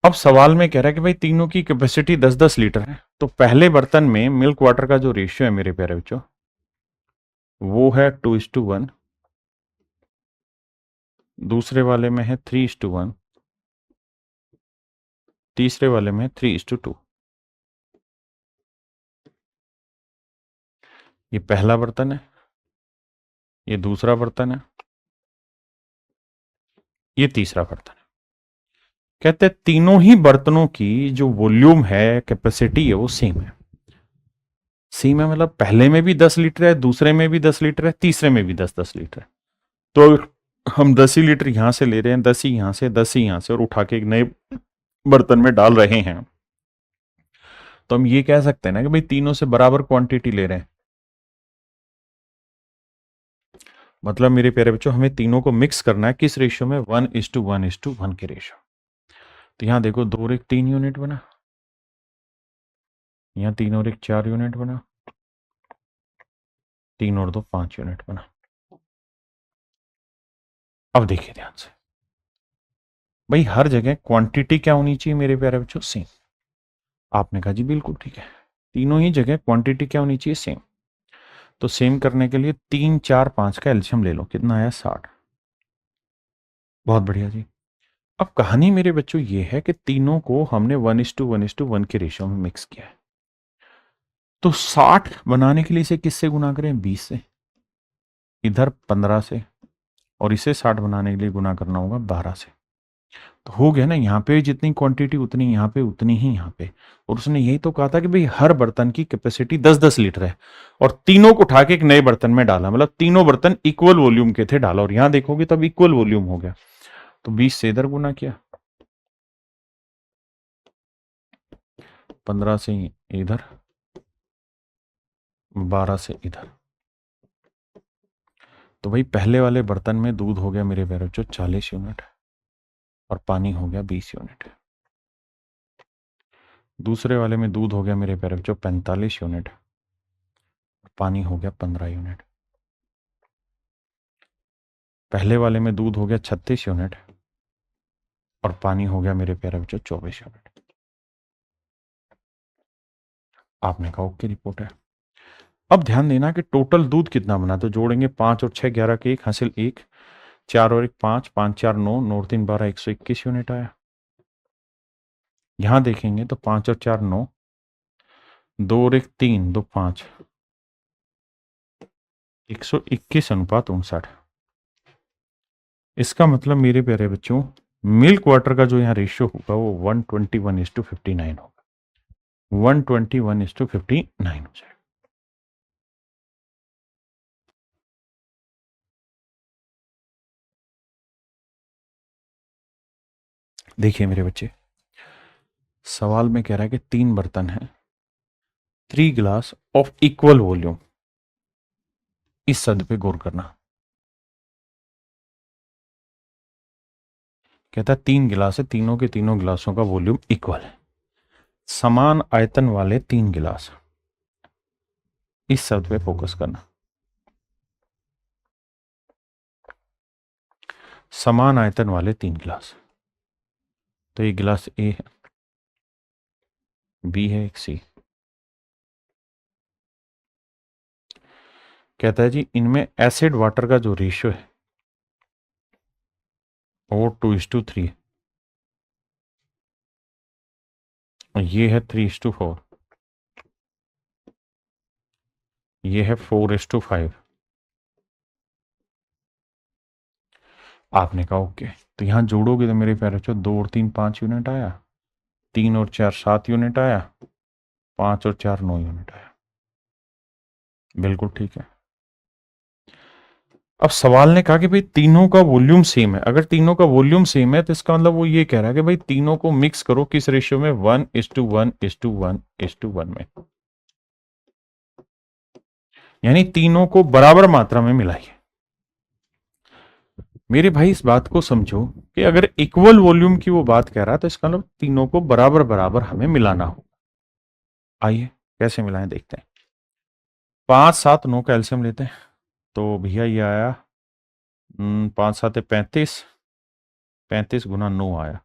अब सवाल में कह रहा है कि भाई तीनों की कैपेसिटी 10-10 लीटर है, तो पहले बर्तन में मिल्क वाटर का जो रेशियो है मेरे प्यारे बच्चों, वो है 2:1, दूसरे वाले में है 3:1, तीसरे वाले में 3:2। ये पहला बर्तन है, ये दूसरा बर्तन है, ये तीसरा बर्तन है। कहते हैं तीनों ही बर्तनों की जो वॉल्यूम है, कैपेसिटी है, वो सेम है। सेम है मतलब पहले में भी 10 लीटर है, दूसरे में भी 10 लीटर है, तीसरे में भी 10-10 लीटर है। तो हम 10 ही लीटर यहां से ले रहे हैं, 10 ही यहां से, 10 ही यहां से, और उठा के एक नए बर्तन में डाल रहे हैं, तो हम ये कह सकते हैं ना कि भाई तीनों से बराबर क्वांटिटी ले रहे हैं। मतलब मेरे प्यारे बच्चों, हमें तीनों को मिक्स करना है किस रेशियो में? 1:1:1 के रेशियो। तो यहां देखो 2 और 1 3 यूनिट बना, यहां 3 और 1 4 यूनिट बना, 3 और 2 5 यूनिट बना। अब देखिए ध्यान से, भाई हर जगह क्वांटिटी क्या होनी चाहिए मेरे प्यारे बच्चों? सेम। आपने कहा जी बिल्कुल ठीक है, तीनों ही जगह क्वांटिटी क्या होनी चाहिए? सेम। तो सेम करने के लिए 3 4 5 का एल्शियम ले लो, कितना आया? 60। बहुत बढ़िया जी। अब कहानी मेरे बच्चों ये है कि तीनों को हमने 1:1:1 के रेशियो में मिक्स किया है। तो 60 बनाने के लिए इसे किससे गुना करें? 20 से, इधर 15 से, और इसे 60 बनाने के लिए गुना करना होगा 12 से। तो हो गया ना, यहाँ पे जितनी क्वांटिटी उतनी यहाँ पे, उतनी ही यहाँ पे। और उसने यही तो कहा था कि भाई हर बर्तन की कैपेसिटी 10-10 लीटर है, और तीनों को उठा के एक नए बर्तन में डाला, मतलब तीनों बर्तन इक्वल वॉल्यूम के थे, डाला, और यहां देखोगे तब इक्वल वॉल्यूम हो गया। तो 20 से इधर गुना किया, 15 से इधर, 12 से इधर। तो भाई पहले वाले बर्तन में दूध हो गया मेरे प्यारे बच्चों 40 यूनिट, और पानी हो गया 20 यूनिट। दूसरे वाले में दूध हो गया मेरे प्यारे बच्चों 45 यूनिट, पानी हो गया 15 यूनिट। पहले वाले में दूध हो गया 36 यूनिट, और पानी हो गया मेरे प्यारे बच्चों 24 यूनिट। आपने कहा ओके, रिपोर्ट है। अब ध्यान देना कि टोटल दूध कितना बना, तो जोड़ेंगे 5 और 6 11 के 1 हासिल 1, 4 और 1 5, 5 4 9, 9 और 3 12, 121 यूनिट आया। यहां देखेंगे तो 5 और 4 9, 2 और 1 3, 2 5, 121:59। इसका मतलब मेरे प्यारे बच्चों, मिल्क वाटर का जो यहाँ रेशियो होगा वो 121:59 होगा, 121:59 हो जाएगा। देखिए मेरे बच्चे, सवाल में कह रहा है कि 3 बर्तन है, 3 ग्लास ऑफ इक्वल वॉल्यूम। इस शब्द पे गौर करना। कहता है 3 गिलास है, तीनों के तीनों गिलासों का वॉल्यूम इक्वल है, समान आयतन वाले 3 गिलास। इस शब्द पे फोकस करना। समान आयतन वाले 3 गिलास, तो ये गिलास ए है, बी है, एक सी। कहता है जी इनमें एसिड वाटर का जो रेशियो है वो 2:3, और ये है 3:4, ये है 4:5। आपने कहा ओके, तो यहां जोड़ोगे तो मेरे प्यारे बच्चों 2 और 3 5 यूनिट आया, 3 और 4 7 यूनिट आया, 5 और 4 9 यूनिट आया। बिल्कुल ठीक है। अब सवाल ने कहा कि भाई तीनों का वॉल्यूम सेम है। अगर तीनों का वॉल्यूम सेम है तो इसका मतलब वो ये कह रहा है कि भाई तीनों को मिक्स करो किस रेशियो में? 1:1:1:1 में, यानी तीनों को बराबर मात्रा में मिलाइए। मेरे भाई इस बात को समझो कि अगर इक्वल वॉल्यूम की वो बात कह रहा है तो इसका मतलब तीनों को बराबर बराबर हमें मिलाना हो। आइए कैसे मिलाएं देखते हैं। 5 7 9 का एलसीएम लेते हैं तो भैया ये आया 5 7 35, 35 गुना 9 आया।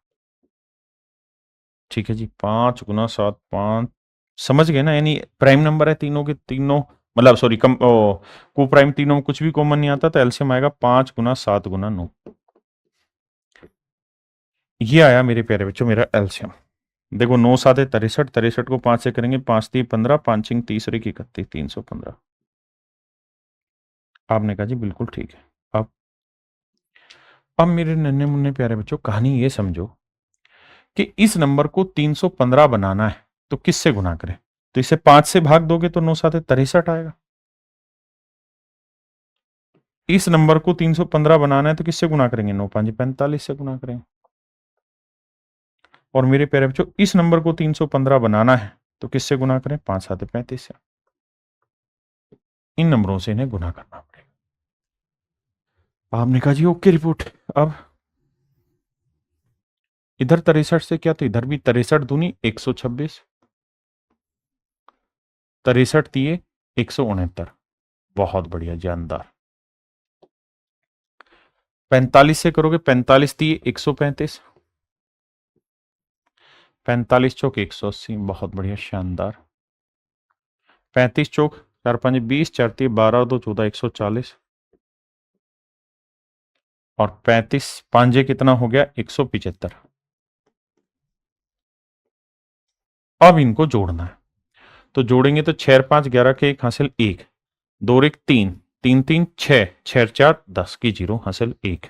ठीक है जी, 5 गुना 7 5, समझ गए ना, यानी प्राइम नंबर है तीनों के तीनों, मतलब सॉरी कम को प्राइम तीनों में कुछ भी कॉमन नहीं आता तो एलसीएम आएगा 5 गुना 7 गुना 9। ये आया मेरे प्यारे बच्चों मेरा एलसीएम। देखो 9 7 है 63, 63 को 5 से करेंगे 5 3 15, 5 6 30 और 1 31, 315। आपने कहा जी बिल्कुल ठीक है। अब मेरे नन्हे मुन्ने प्यारे बच्चों कहानी ये समझो कि इस नंबर को 315 बनाना है तो किससे गुना करें? तो इसे 5 से भाग दोगे तो 9 7 63 आएगा। इस नंबर को 315 बनाना है तो किससे गुना करेंगे? 9 5 45 से गुना करेंगे। और मेरे प्यारे बच्चों इस नंबर को 315 बनाना है तो किससे गुना करें? 5 7 35 से। इन नंबरों से इन्हें गुना करना पड़ेगा। आपने कहा जी ओके रिपोर्ट। अब इधर 63 से क्या, तो इधर भी 63 दूनी 126, 63 दिए 169। बहुत बढ़िया जानदार। 45 से करोगे 45 दिए 135, 45 चौक 180, बहुत बढ़िया शानदार। 35 चौक 4 5 20, 4 3 12 2 14 140, और 35 पांजे कितना हो गया? 175। अब इनको जोड़ना है तो जोड़ेंगे तो 6 5 11 के 1 हासिल 1, 2 और 1 3, 3 3 6, 6 4 10 की 0 हासिल 1,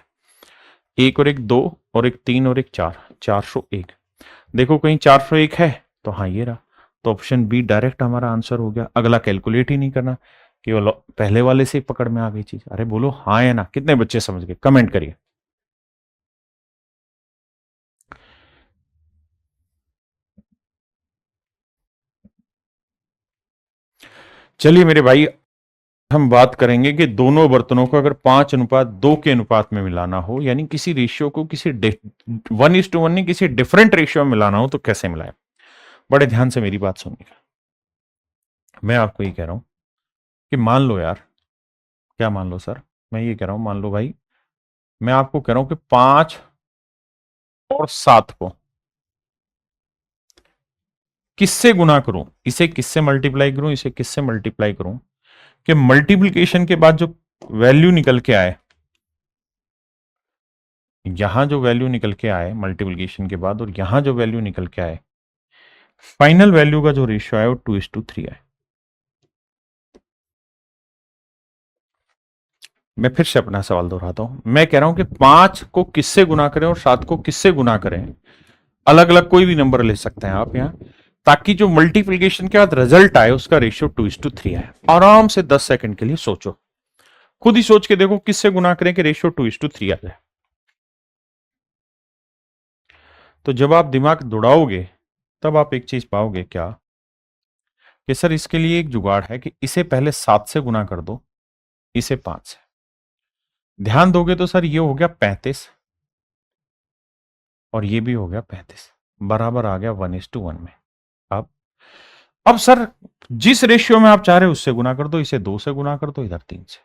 1 और 1 2 और 1 3 और 1 4, 401। देखो कहीं 401 है तो हाँ ये रहा, तो ऑप्शन बी डायरेक्ट हमारा आंसर हो गया। अगला कैलकुलेट ही नहीं करना, केवल पहले वाले से ही पकड़ में आ गई चीज। अरे बोलो हाँ या ना, कितने बच्चे समझ गए कमेंट करिए। चलिए मेरे भाई, हम बात करेंगे कि दोनों बर्तनों को अगर 5:2 के अनुपात में मिलाना हो, यानी किसी रेशियो को किसी 1:1 नहीं किसी डिफरेंट रेशियो में मिलाना हो तो कैसे मिलाएं। बड़े ध्यान से मेरी बात सुनिएगा। मैं आपको ये कह रहा हूं कि मान लो यार, क्या मान लो सर, मैं ये कह रहा हूं मान लो भाई, मैं आपको कह रहा हूं कि 5 और 7 को किससे गुना करूं, इसे किससे मल्टीप्लाई करूं, इसे किससे मल्टीप्लाई करूं कि मल्टीप्लीकेशन के बाद जो वैल्यू निकल के आए, यहां जो वैल्यू निकल के आए मल्टीप्लीकेशन के बाद और यहां जो वैल्यू निकल के आए, फाइनल वैल्यू का जो रेशियो है वो 2:3 है। मैं फिर से अपना सवाल दोहराता हूं, मैं कह रहा हूं कि 5 को किससे गुना करें और 7 को किससे गुना करें, अलग अलग कोई भी नंबर ले सकते हैं आप यहां, ताकि जो मल्टीप्लीकेशन के बाद रिजल्ट आए उसका रेशियो 2:3 है। आराम से 10 सेकंड के लिए सोचो, खुद ही सोच के देखो किससे गुना करें कि रेशियो 2:3 आ जाए। तो जब आप दिमाग दौड़ाओगे तब आप एक चीज पाओगे क्या कि सर इसके लिए एक जुगाड़ है कि इसे पहले 7 से गुना कर दो, इसे 5 से। ध्यान दोगे तो सर ये हो गया 35 और ये भी हो गया 35, बराबर आ गया 1:1 में। अब अब सर जिस रेशियो में आप चाह रहे हो उससे गुना कर दो, इसे 2 से गुना कर दो, इधर 3 से।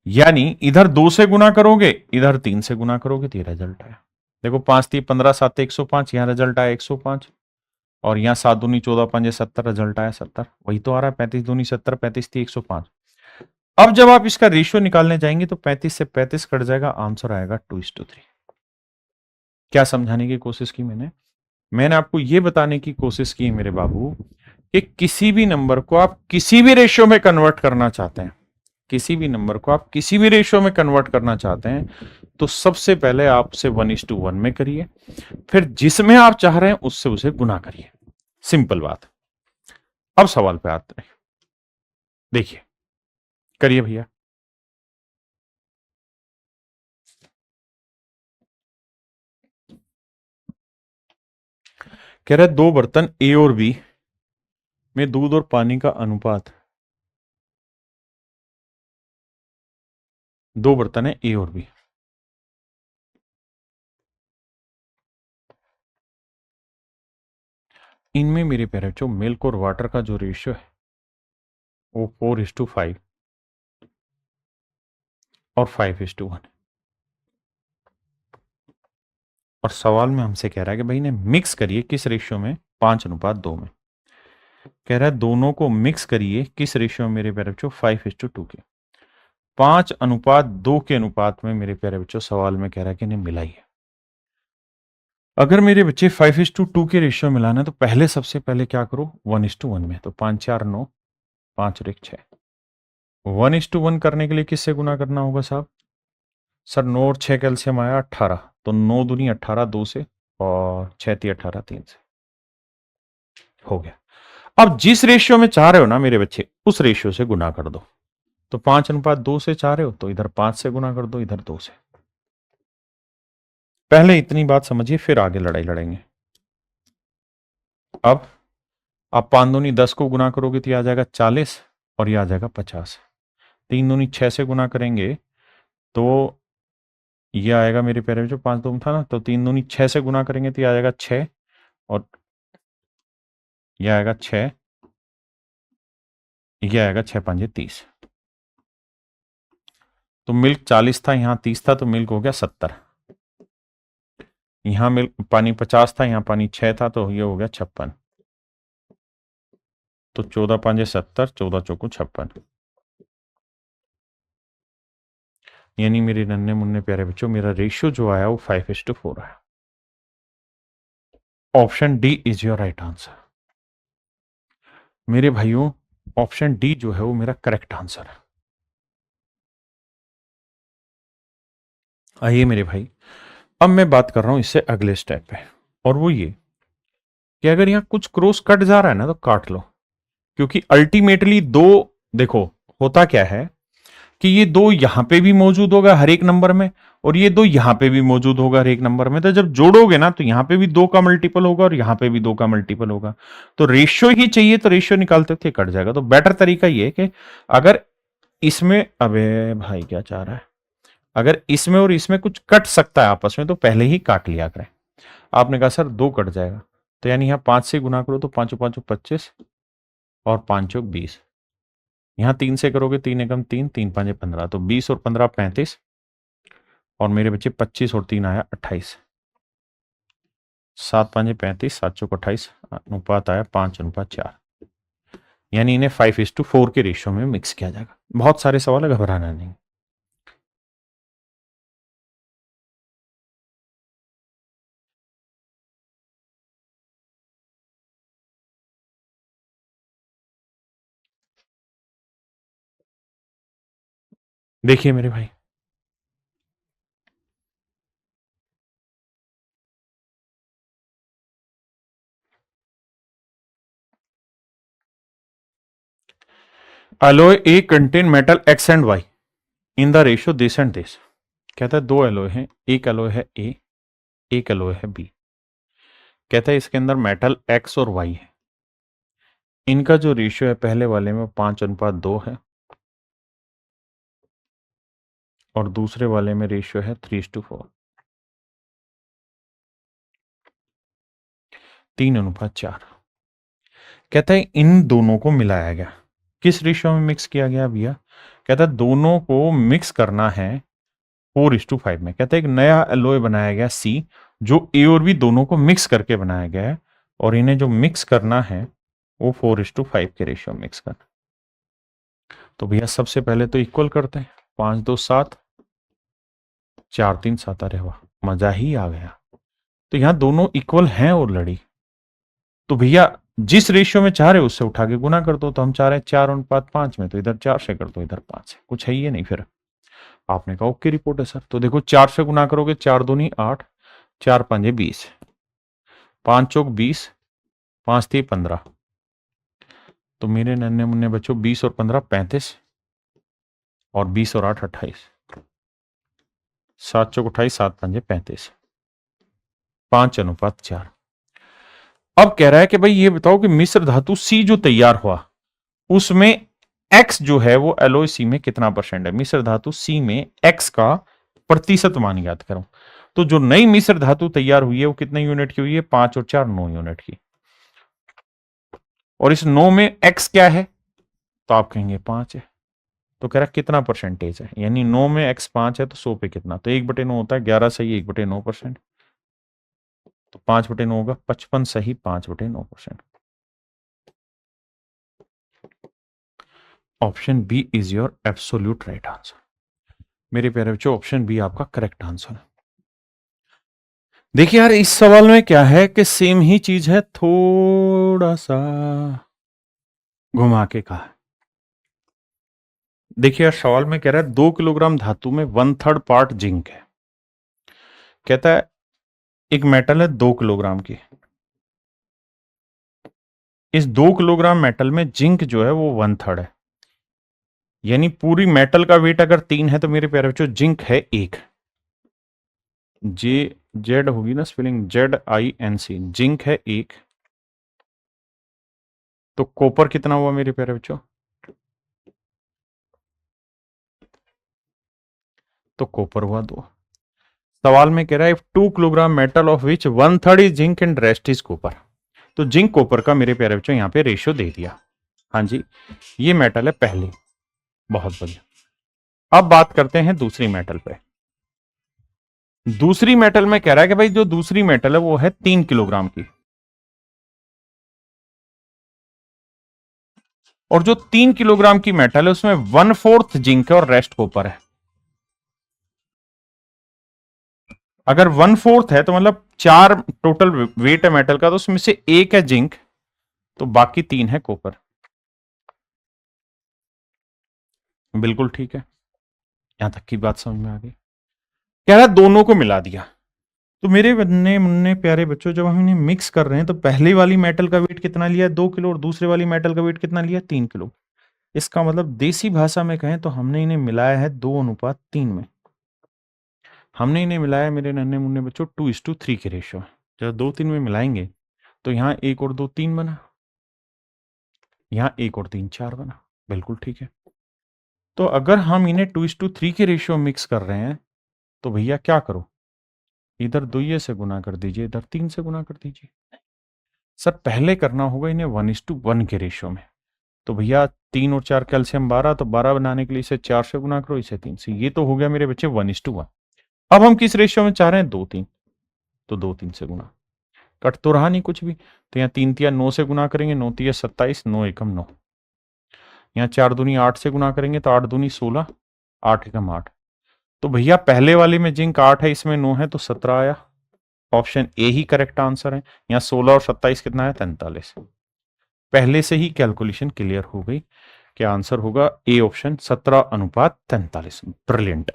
यानी इधर 2 से गुना करोगे इधर 3 से गुना करोगे तो ये रिजल्ट आया। देखो 5 3 15 7 105, यहां रिजल्ट आया 105, और यहां 7 दूनी 14 5 70, रिजल्ट आया 70। वही तो आ रहा है 35 दूनी 70, 35 थी 105। अब जब आप इसका रेशियो निकालने जाएंगे तो 35 से 35 कट जाएगा, आंसर आएगा 2:3। क्या समझाने की कोशिश की मैंने? मैंने आपको यह बताने की कोशिश की मेरे बाबू कि किसी भी नंबर को आप किसी भी रेशियो में कन्वर्ट करना चाहते हैं, किसी भी नंबर को आप किसी भी रेशियो में कन्वर्ट करना चाहते हैं तो सबसे पहले आप उसे 1:1 में करिए, फिर जिसमें आप चाह रहे हैं उससे उसे गुना करिए। सिंपल बात। अब सवाल पे आते हैं, देखिए करिए भैया। कह रहा है दो बर्तन ए और बी में दूध और पानी का अनुपात, दो बर्तन है ए और बी, इनमें मेरे प्यारे बच्चों मिल्क और वाटर का जो रेशियो है वो 4:5 और 5:1। और सवाल में हमसे कह रहा है कि भाई ने मिक्स करिए किस रेशियो में, 5:2 में। कह रहा है दोनों को मिक्स करिए किस रेशियो में मेरे प्यारे बच्चों, 5:2 के। 5:2 के अनुपात में मेरे प्यारे बच्चों सवाल में कह रहा है कि इन्हें मिलाइए। अगर मेरे बच्चे 5:2 के रेशियो मिलाना है तो पहले सबसे पहले क्या करो, 1:1 में। तो 5 4 9, 5 और 1 6। 1:1 करने के लिए किससे गुना करना होगा साहब? सर 9 और 6 कैल्शियम आया 18, तो 9 दूनी 18 2 से, और 6 ती 18 3 से। हो गया। अब जिस रेशियो में चाह रहे हो ना मेरे बच्चे, उस रेशियो से गुना कर दो। तो 5:2 से चाह रहे हो तो इधर 5 से गुना कर दो, इधर 2 से। पहले इतनी बात समझिए, फिर आगे लड़ाई लड़ेंगे। अब आप 5 दूनी 10 को गुना करोगे तो यह आ जाएगा 40 और यह आ जाएगा 50। 3 दूनी 6 से गुना करेंगे तो यह आएगा मेरे प्यारे में, जो 5 दूम था ना, तो 3 दूनी 6 से गुना करेंगे तो यह आ जाएगा 6, और यह आएगा 6, यह आएगा 6 5 30। तो मिल्क 40 था, यहां 30 था, तो मिल्क हो गया 70। यहां मिल्क पानी 50 था, यहां पानी 6 था, तो ये हो गया 56। तो 14 5 70, 14 चौको 56। यानी मेरे नन्हे मुन्ने प्यारे बच्चों, मेरा रेशियो जो आया वो 5:4 आया। Option D is your right answer. मेरे भाइयों, ऑप्शन डी जो है वो मेरा करेक्ट आंसर है। आइए मेरे भाई, अब मैं बात कर रहा हूं इससे अगले स्टेप पे, और वो ये कि अगर यहां कुछ क्रॉस कट जा रहा है ना तो काट लो, क्योंकि अल्टीमेटली दो, देखो होता क्या है कि ये दो यहां पे भी मौजूद होगा हर एक नंबर में, और ये दो यहां पे भी मौजूद होगा हर एक नंबर में। तो जब जोड़ोगे ना तो यहां पे भी 2 का मल्टीपल होगा और यहां पे भी 2 का मल्टीपल होगा। तो रेशियो ही चाहिए, तो रेशियो निकालते थे कट जाएगा। तो बेटर तरीका ये है कि अगर इसमें, अबे भाई क्या चाह रहा है, अगर इसमें और इसमें कुछ कट सकता है आपस में तो पहले ही काट लिया करें। आपने कहा सर 2 कट जाएगा, तो यानी यहां 5 से गुना करो तो 5 5 25 और 5 20। यहां 3 से करोगे, 3 एकम 3, 3 5 15, तो 20 और 15 35, और मेरे बच्चे 25 और 3 आया 28। 7 5 35, 7 चौक 28, अनुपात आया 5:4। यानी इन्हें 5:4 के रेशियो में मिक्स किया जाएगा। बहुत सारे सवाल है, घबराना नहीं। देखिए मेरे भाई, alloy A contain metal X and Y in the ratio this and this। कहता है 2 एलोय हैं, एक एलोय है A, एक एलोय है B। कहता है इसके अंदर मेटल X और Y है, इनका जो रेशियो है पहले वाले में 5:2 है और दूसरे वाले में रेशियो है 3:4, 3:4। कहता है इन दोनों को मिलाया गया, किस रेशियो में मिक्स किया गया भैया? कहता है दोनों को मिक्स करना है 4:5 में। कहता है एक नया एलोय बनाया गया C, जो A और B दोनों को मिक्स करके बनाया गया है, और इन्हें जो मिक्स करना है वो 4:5 के रेशियो में मिक्स करना। तो भैया सबसे पहले तो इक्वल करते हैं, 5 2 7, 4 3 7, अरे वाह मजा ही आ गया। तो यहां दोनों इक्वल हैं ऑलरेडी, तो भैया जिस रेशियो में चाह रहे हो उससे उठा के गुना कर दो। तो हम चाह रहे हैं 4:5 में, तो इधर 4 से कर दो, इधर 5 से। कुछ है ये नहीं फिर? आपने कहा ओके रिपोर्ट है सर। तो देखो 4 से गुना करोगे, 4 दूनी 8, 4 5 20, 5 चौक 20, 5 3 15। तो मेरे नन्हे मुन्ने बच्चों 20 और 15 35, और 20 और 8 28, 7 चौक 28, 7 5 35, 5:4। अब कह रहा है कि भाई ये बताओ कि मिश्र धातु C जो तैयार हुआ उसमें X जो है वो एलोय C में कितना परसेंट है? मिश्र धातु C में X का प्रतिशत मान ज्ञात करो। तो जो नई मिश्र धातु तैयार हुई है वो कितने यूनिट की हुई है? 5 और 4 9 यूनिट की। और इस 9 में x क्या है, तो आप कहेंगे 5 है। तो कह रहा कितना परसेंटेज है, यानी 9 में x 5 है तो 100 पे कितना, तो 1/9 होता है 11 सही 1/9%। तो 5/9 होगा 55 सही 5/9%। Option B is your absolute right answer. मेरे प्यारे बच्चों, ऑप्शन बी आपका करेक्ट आंसर है। देखिए यार, इस सवाल में क्या है कि सेम ही चीज है, थोड़ा सा घुमा के कहा। देखिए यार, सवाल में कह रहा है 2 किलोग्राम धातु में 1/3 पार्ट जिंक है। कहता है एक मेटल है 2 किलोग्राम की, इस 2 किलोग्राम मेटल में जिंक जो है वो 1/3 है, यानी पूरी मेटल का वेट अगर 3 है तो मेरे प्यारे बच्चों जिंक है 1। जे जेड होगी ना स्पेलिंग, ZINC, जिंक है 1। तो कॉपर कितना हुआ मेरे प्यारे बच्चों, तो कॉपर हुआ 2। सवाल में कह रहा है 2 kilogram metal of which 1/3 is zinc and rest is copper. तो जिंक कॉपर का मेरे प्यारे बच्चों यहां पे रेशियो दे दिया। हाँ जी, ये मेटल है पहली, बहुत बढ़िया। अब बात करते हैं दूसरी मेटल पे। दूसरी मेटल में कह रहा है कि भाई जो दूसरी मेटल है वो है 3 किलोग्राम की, और जो 3 किलोग्राम की मेटल है उसमें 1/4 जिंक है और रेस्ट कॉपर है। अगर 1/4 है तो मतलब 4 टोटल वेट है मेटल का, तो उसमें से 1 है जिंक, तो बाकी 3 है कॉपर। बिल्कुल ठीक है, यहां तक की बात समझ में आ गई। कह रहा दोनों को मिला दिया। तो मेरे बन्ने मुन्ने प्यारे बच्चों, जब हम इन्हें मिक्स कर रहे हैं तो पहले वाली मेटल का वेट कितना लिया 2 किलो, और दूसरे वाली मेटल का वेट कितना लिया 3 किलो। इसका मतलब देसी भाषा में कहें तो हमने इन्हें मिलाया है 2:3 में। हमने इन्हें मिलाया मेरे नन्हे मुन्ने बच्चों 2:3 के रेशियो में। जब 2-3 में मिलाएंगे तो यहाँ 1 और 2 3 बना, यहाँ 1 और 3 4 बना। बिल्कुल ठीक है। तो अगर हम इन्हें 2:3 के रेशियो मिक्स कर रहे हैं तो भैया क्या करो, इधर 2 से गुना कर दीजिए, इधर 3 से गुना कर दीजिए। सर पहले करना होगा इन्हें 1:1 के रेशियो में। तो भैया 3 और 4 कैल्शियम 12, तो 12 बनाने के लिए इसे 4 से गुना करो, इसे 3 से। ये तो हो गया मेरे बच्चे 1:1। अब हम किस रेशियो में चाह रहे हैं 2-3, तो 2-3 से गुना। कट तो रहा नहीं कुछ भी, तो यहाँ 3 तिया 9 से गुना करेंगे, 9 तिया 27, 9 एकम 9। यहाँ 4 दूनी 8 से गुना करेंगे तो 8 दूनी 16, 8 एकम 8। तो भैया पहले वाले में जिंक 8 है, इसमें 9 है, तो 17 आया। Option A he correct answer है। यहाँ 16 और 27 कितना है 43। पहले से ही कैलकुलेशन क्लियर हो गई कि आंसर होगा ए ऑप्शन 17:43। ब्रिलियंट।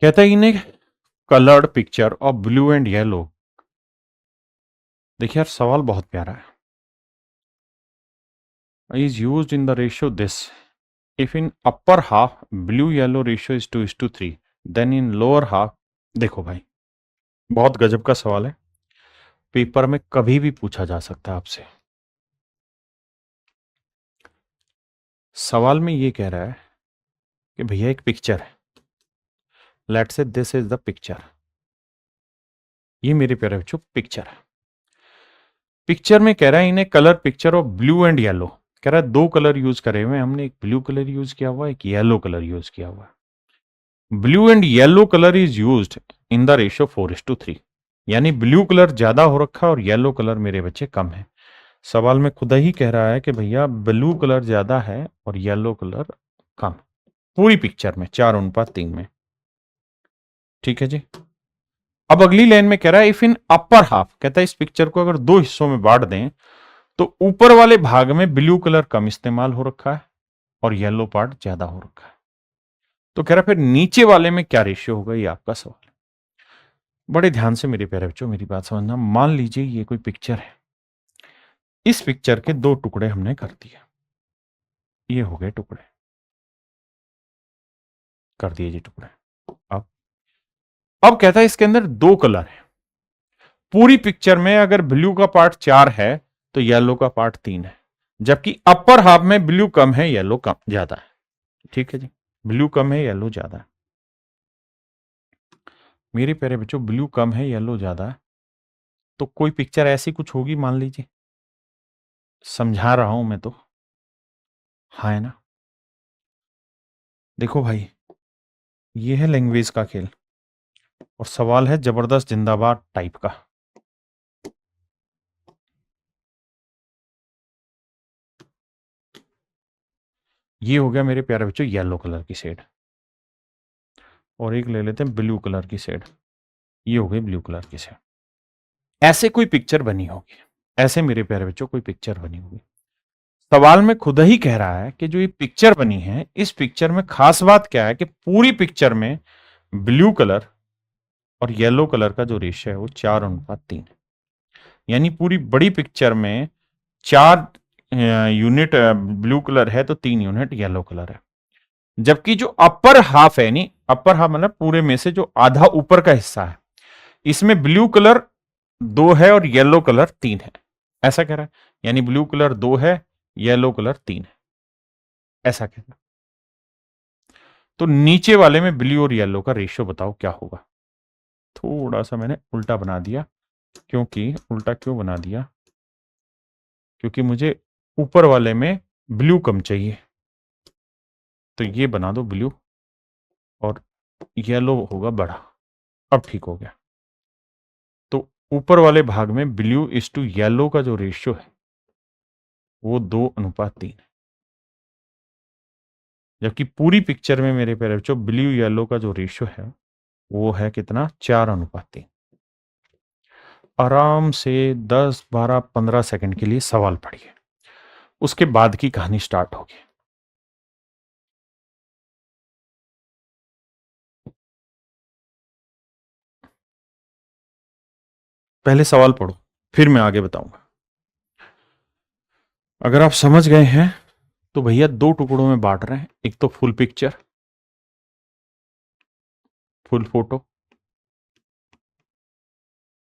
कहता है इन्हें coloured picture of blue and yellow. देखिए यार, सवाल बहुत प्यारा है। Is used in the ratio this, if in upper half blue yellow ratio is 2:3, then in lower half. देखो भाई, बहुत गजब का सवाल है, पेपर में कभी भी पूछा जा सकता है आपसे। सवाल में ये कह रहा है कि भैया एक पिक्चर है, let's say this is the picture. ये मेरे प्यारे बच्चों पिक्चर है। पिक्चर में कह रहा है इन्हें colour picture of blue and yellow. कह रहा है 2 कलर यूज करे हुए, हमने एक ब्लू कलर यूज किया हुआ, एक येलो कलर यूज किया हुआ। Blue and yellow colour is used in the ratio 4:3, यानी ब्लू कलर ज्यादा हो रखा है और येलो कलर मेरे बच्चे कम है। सवाल में खुद ही कह रहा है कि भैया ब्लू कलर ज्यादा है और येलो कलर कम, पूरी पिक्चर में 4:3 में। ठीक है जी। अब अगली लाइन में कह रहा है इफ इन अपर हाफ, कहता है इस पिक्चर को अगर 2 हिस्सों में बांट दें तो ऊपर वाले भाग में ब्लू कलर कम इस्तेमाल हो रखा है और येलो पार्ट ज्यादा हो रखा है। तो कह रहा फिर नीचे वाले में क्या रेशियो होगा, ये आपका सवाल है। बड़े ध्यान से मेरे प्यारे बच्चों मेरी बात समझना। मान लीजिए ये कोई पिक्चर है, इस पिक्चर के 2 टुकड़े हमने कर दिए, ये हो गए टुकड़े, कर दिए जी टुकड़े। अब कहता है इसके अंदर 2 कलर है, पूरी पिक्चर में अगर ब्लू का पार्ट 4 है तो येलो का पार्ट 3 है, जबकि अपर हाफ में ब्लू कम है, येलो कम ज्यादा है। ठीक है जी, ब्लू कम है, येलो ज्यादा है। मेरे प्यारे बच्चों, ब्लू कम है, येलो ज्यादा है, तो कोई पिक्चर ऐसी कुछ होगी, मान लीजिए, समझा रहा हूं मैं तो, हाँ है ना। देखो भाई, ये है लैंग्वेज का खेल और सवाल है जबरदस्त जिंदाबाद टाइप का। ये हो गया मेरे प्यारे बच्चों येलो कलर की शेड, और एक ले लेते हैं ब्लू कलर की शेड। ये हो गई ब्लू कलर की शेड। ऐसे कोई पिक्चर बनी होगी, ऐसे मेरे प्यारे बच्चों कोई पिक्चर बनी होगी। सवाल में खुद ही कह रहा है कि जो ये पिक्चर बनी है, इस पिक्चर में खास बात क्या है कि पूरी पिक्चर में ब्लू कलर और येलो कलर का जो रेशियो है वो 4:3 है। यानी पूरी बड़ी पिक्चर में 4 यूनिट ब्लू कलर है तो 3 यूनिट येलो कलर है। जबकि जो अपर हाफ है, नहीं अपर हाफ मतलब पूरे में से जो आधा ऊपर का हिस्सा है, इसमें ब्लू कलर 2 है और येलो कलर 3 है, ऐसा कह रहा है। यानी ब्लू कलर 2 है, येलो कलर 3 है, ऐसा कह रहा है। तो नीचे वाले में ब्लू और येलो का रेशियो बताओ क्या होगा। थोड़ा सा मैंने उल्टा बना दिया, क्योंकि उल्टा क्यों बना दिया, क्योंकि मुझे ऊपर वाले में ब्लू कम चाहिए, तो ये बना दो ब्लू और येलो होगा बड़ा। अब ठीक हो गया। तो ऊपर वाले भाग में ब्लू इज टू येलो का जो रेशियो है वो 2:3 है, जबकि पूरी पिक्चर में मेरे प्यारे बच्चों ब्लू येलो का जो रेशियो है वो है कितना, 4:3। आराम से 10, 12, 15 सेकंड के लिए सवाल पढ़िए, उसके बाद की कहानी स्टार्ट होगी। पहले सवाल पढ़ो, फिर मैं आगे बताऊंगा। अगर आप समझ गए हैं तो भैया 2 टुकड़ों में बांट रहे हैं, एक तो फुल पिक्चर, फुल फोटो,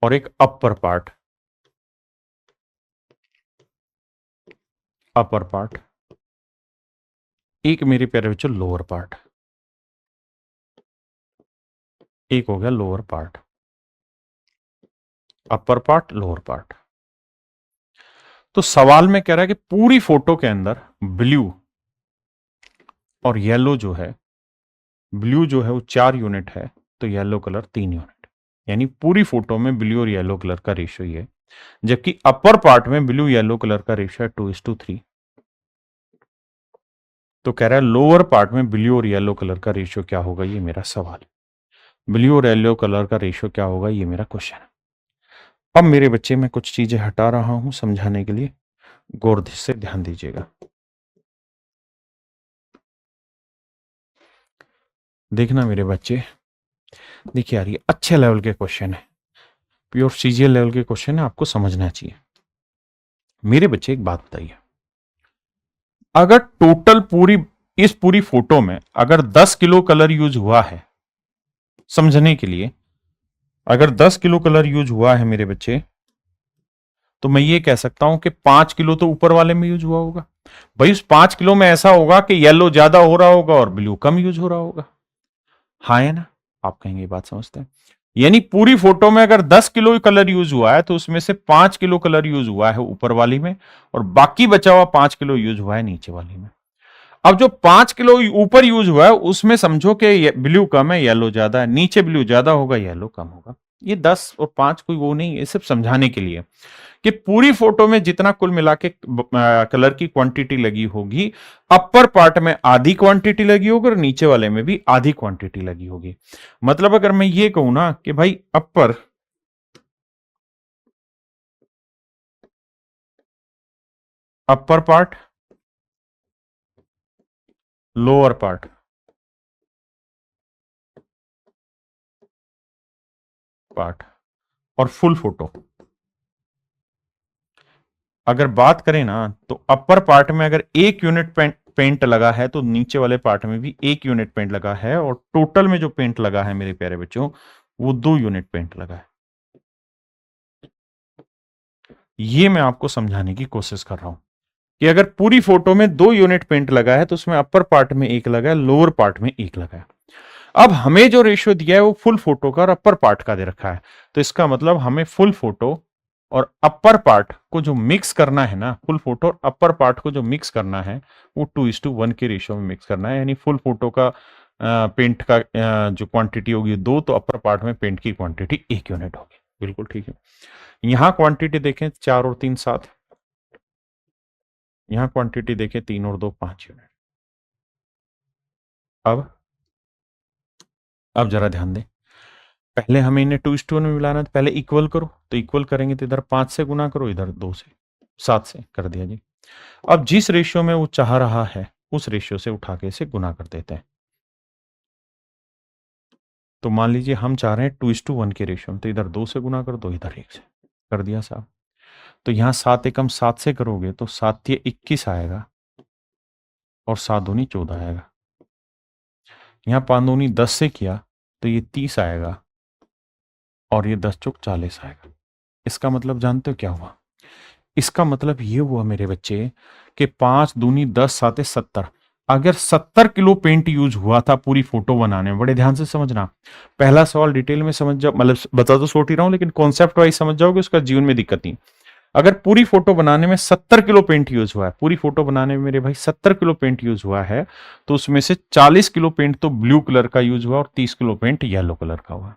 और एक अपर पार्ट, अपर पार्ट, एक मेरे प्यारे बच्चों लोअर पार्ट, एक हो गया lower part, upper part, lower part. तो सवाल में कह रहा है कि पूरी फोटो के अंदर ब्लू और येलो जो है, ब्लू जो है वो 4 यूनिट है तो येलो कलर 3 यूनिट, यानी पूरी फोटो में ब्लू और येलो कलर का रेशियो ये है। जबकि अपर पार्ट में ब्लू येलो कलर का रेशियो है 2:3। तो कह रहा है लोअर पार्ट में ब्लू और येलो कलर का रेशियो क्या होगा, ये मेरा सवाल है। ब्लू और येलो कलर का रेशियो क्या होगा, ये मेरा क्वेश्चन है। अब मेरे बच्चे मैं कुछ चीजें हटा रहा हूं समझाने के लिए, गौर से ध्यान दीजिएगा। देखना मेरे बच्चे, देखिए यार ये अच्छे लेवल के क्वेश्चन है, प्योर सीजीएल लेवल के क्वेश्चन है, आपको समझना चाहिए। मेरे बच्चे एक बात बताइए, अगर टोटल इस पूरी फोटो में अगर 10 किलो कलर यूज हुआ है, समझने के लिए अगर 10 किलो कलर यूज हुआ है मेरे बच्चे, तो मैं ये कह सकता हूं कि 5 किलो तो ऊपर वाले में यूज हुआ होगा। भाई उस 5 किलो में ऐसा होगा कि येलो ज्यादा हो रहा होगा और ब्लू कम यूज हो रहा होगा, हाँ है ना। आप कहेंगे ये बात समझते हैं, यानी पूरी फोटो में अगर 10 किलो कलर यूज हुआ है तो उसमें से 5 किलो कलर यूज हुआ है ऊपर वाली में और बाकी बचा हुआ 5 किलो यूज हुआ है नीचे वाली में। अब जो 5 किलो ऊपर यूज हुआ है उसमें समझो कि ब्लू कम है, येलो ज्यादा है, नीचे ब्लू ज्यादा होगा, येलो कम होगा। ये 10 और 5 कोई वो नहीं, ये सिर्फ समझाने के लिए कि पूरी फोटो में जितना कुल मिला के कलर की क्वांटिटी लगी होगी, अपर पार्ट में आधी क्वांटिटी लगी होगी और नीचे वाले में भी आधी क्वांटिटी लगी होगी। मतलब अगर मैं ये कहूं ना कि भाई अपर पार्ट, लोअर पार्ट और फुल फोटो, अगर बात करें ना तो अपर पार्ट में अगर 1 यूनिट पेंट लगा है तो नीचे वाले पार्ट में भी 1 यूनिट पेंट लगा है, और टोटल में जो पेंट लगा है मेरे प्यारे बच्चों वो 2 यूनिट पेंट लगा है। ये मैं आपको समझाने की कोशिश कर रहा हूं कि अगर पूरी फोटो में 2 यूनिट पेंट लगा है तो उसमें अपर पार्ट में 1 लगा है, लोअर पार्ट में 1 लगा है। अब हमें जो रेशियो दिया है वो फुल फोटो का और अपर पार्ट का दे रखा है। तो इसका मतलब हमें फुल फोटो और अपर पार्ट को जो मिक्स करना है ना, फुल फोटो और अपर पार्ट को जो मिक्स करना है वो 2:1 के रेशियो में मिक्स करना है। यानी फुल फोटो का पेंट का जो क्वांटिटी होगी 2, तो अपर पार्ट में पेंट की क्वांटिटी 1 यूनिट होगी। बिल्कुल ठीक है। यहां क्वांटिटी देखें 4 और 3 7, यहां क्वांटिटी देखें 3 और 2 5 यूनिट। अब जरा ध्यान दें, पहले हमें इन्हें 2:1 में मिलाना है, तो पहले इक्वल करो। तो इक्वल करेंगे तो इधर 5 से गुना करो, इधर 2 से 7 से कर दिया जी। अब जिस रेशियो में वो चाह रहा है उस रेशियो से उठा के इसे गुना कर देते हैं। तो मान लीजिए हम चाह रहे हैं 2:1 के रेशियो में, तो इधर 2 से गुना कर दो, इधर 1 से कर दिया साहब। तो यहां 7 एकम 7 से करोगे तो 7 ये 21 आएगा और 7 दूनी 14 आएगा। यहां 5 दूनी 10 से किया तो ये 30 आएगा और ये 10 चौक 40 आएगा। इसका मतलब जानते हो क्या हुआ? इसका मतलब ये हुआ मेरे बच्चे कि 5 दूनी 10 साते 70। अगर 70 किलो पेंट यूज हुआ था पूरी फोटो बनाने में, बड़े ध्यान से समझना, पहला सवाल डिटेल में समझ जाओ, मतलब बता तो छोट ही रहा हूं लेकिन कॉन्सेप्ट वाइज समझ जाओगे, उसका जीवन में दिक्कत नहीं। अगर पूरी फोटो बनाने में 70 किलो पेंट यूज हुआ है, पूरी फोटो बनाने में मेरे भाई 70 किलो पेंट यूज हुआ है, तो उसमें से 40 किलो पेंट तो ब्लू कलर का यूज हुआ और 30 किलो पेंट येलो कलर का हुआ।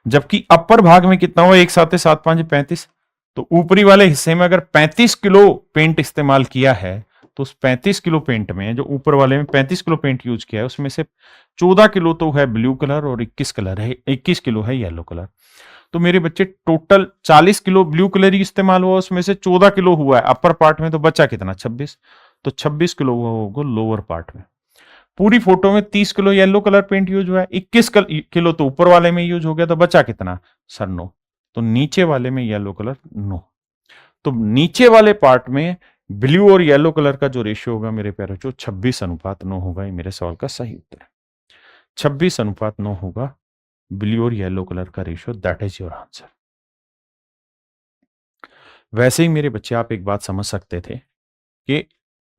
जबकि अपर भाग में कितना हुआ? 1 7 7 5 35। तो ऊपरी वाले हिस्से में अगर 35 किलो पेंट इस्तेमाल किया है, तो उस 35 किलो पेंट में, जो ऊपर वाले में 35 किलो पेंट यूज किया है, उसमें से 14 किलो तो है ब्लू कलर और 21 किलो है येलो कलर। तो मेरे बच्चे टोटल 40 किलो ब्लू कलर ही इस्तेमाल हुआ, उसमें से 14 किलो हुआ है अपर पार्ट में, तो बचा कितना? 26। तो 26 किलो हुआ होगा लोअर पार्ट में। पूरी फोटो में 30 kilo yellow colour paint use हुआ है, 21 किलो तो ऊपर वाले में यूज हो गया, तो बचा कितना? सर 9। तो नीचे वाले में येलो कलर 9। तो नीचे वाले पार्ट में ब्लू और येलो कलर का जो रेशियो होगा मेरे प्यारे बच्चों 26:9 होगा। ये मेरे सवाल का सही उत्तर है। 26:9 होगा ब्लू और येलो कलर का ratio. That is your answer. वैसे ही मेरे बच्चे आप एक बात समझ सकते थे कि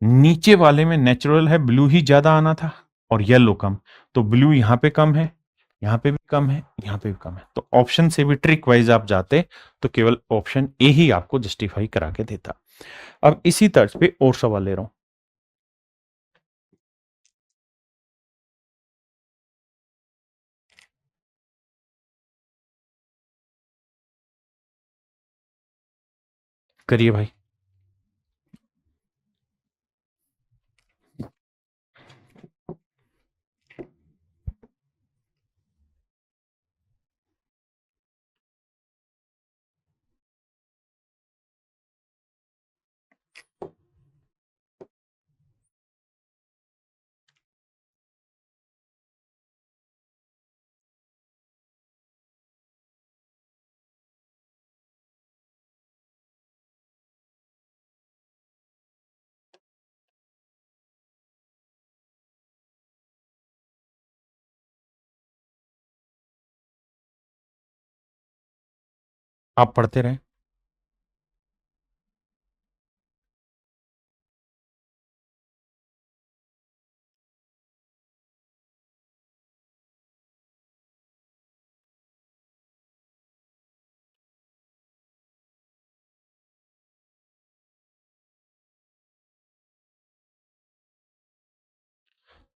नीचे वाले में नेचुरल है ब्लू ही ज्यादा आना था और येलो कम, तो ब्लू यहां पे कम है, यहां पे भी कम है, यहां पे भी कम है। तो ऑप्शन से भी ट्रिक वाइज आप जाते तो केवल ऑप्शन ए ही आपको जस्टिफाई करा के देता। अब इसी तर्ज पे और सवाल ले रहा हूं। करिए भाई। आप पढ़ते रहे।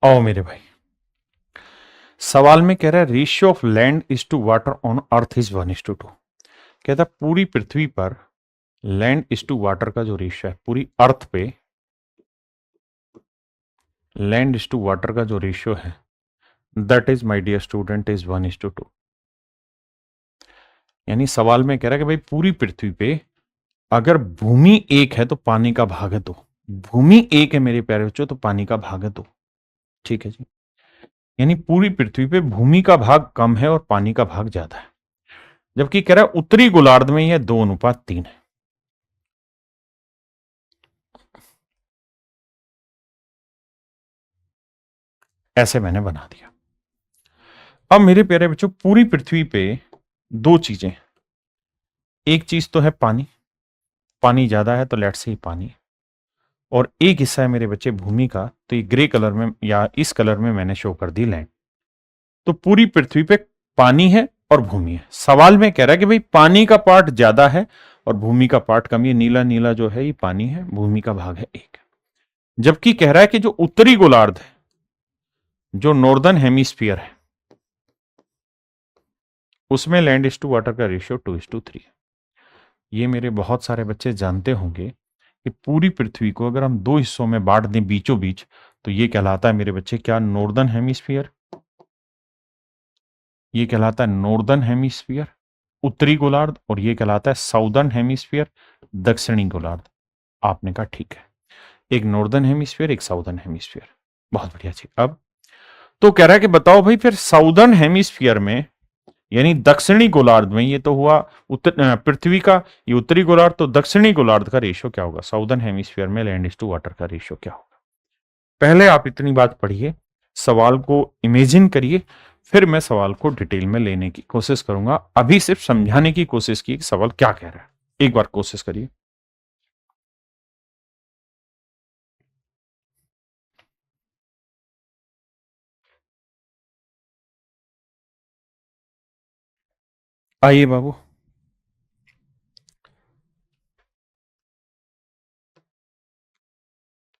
आओ मेरे भाई, सवाल में कह रहा है ratio of land is to water on earth is 1:2। कहता पूरी पृथ्वी पर लैंड इज टू वाटर का जो रेशियो है, पूरी अर्थ पे लैंड इज टू वाटर का जो रेशियो है, that is my dear student is 1:2। यानी सवाल में कह रहा है कि भाई पूरी पृथ्वी पे अगर भूमि एक है तो पानी का भाग है 2। भूमि एक है मेरे प्यारे बच्चों, तो पानी का भाग है 2। ठीक है जी। यानी पूरी पृथ्वी पे भूमि का भाग कम है और पानी का भाग ज्यादा है। जबकि कह रहा है उत्तरी गोलार्ध में यह 2:3 है। ऐसे मैंने बना दिया। अब मेरे प्यारे बच्चों पूरी पृथ्वी पे 2 चीजें, एक चीज तो है पानी पानी ज्यादा है तो लेट्स से पानी, और एक हिस्सा है मेरे बच्चे भूमि का, तो ये ग्रे कलर में या इस कलर में मैंने शो कर दी लैंड। तो पूरी पृथ्वी पे पानी है और भूमि है। सवाल में कह रहा है कि भाई पानी का पार्ट ज्यादा है और भूमि का पार्ट कम। ये नीला नीला जो है ये पानी है, भूमि का भाग है एक। जबकि कह रहा है कि जो उत्तरी गोलार्ध है, जो नॉर्दर्न हेमिस्फीयर है, उसमें लैंड इज टू वाटर का रेशियो 2:3 है। ये मेरे बहुत सारे बच्चे जानते होंगे कि पूरी पृथ्वी को अगर हम दो हिस्सों में बांट दें बीचों बीच, तो ये कहलाता है मेरे बच्चे क्या, नॉर्दर्न हेमिस्फीयर। ये कहलाता है नॉर्दर्न हेमिस्फीयर, उत्तरी गोलार्ध, और ये कहलाता है साउदर्न हेमिस्फीयर, दक्षिणी गोलार्ध। आपने कहा ठीक है, एक नॉर्दर्न हेमिस्फीयर एक साउदर्न हेमिस्फीयर। बहुत बढ़िया जी। अब तो कह रहा है कि बताओ भाई फिर साउदर्न हेमिस्फीयर में यानी दक्षिणी गोलार्ध में, ये तो हुआ उत्तर पृथ्वी का, ये उत्तरी गोलार्ध, तो दक्षिणी गोलार्ध का रेशियो क्या होगा, साउदर्न हेमिस्फीयर में लैंड इज टू वाटर का रेशियो क्या होगा। पहले आप इतनी बात पढ़िए, सवाल को इमेजिन करिए, फिर मैं सवाल को डिटेल में लेने की कोशिश करूंगा। अभी सिर्फ समझाने की कोशिश की कि सवाल क्या कह रहा है। एक बार कोशिश करिए। आइए बाबू।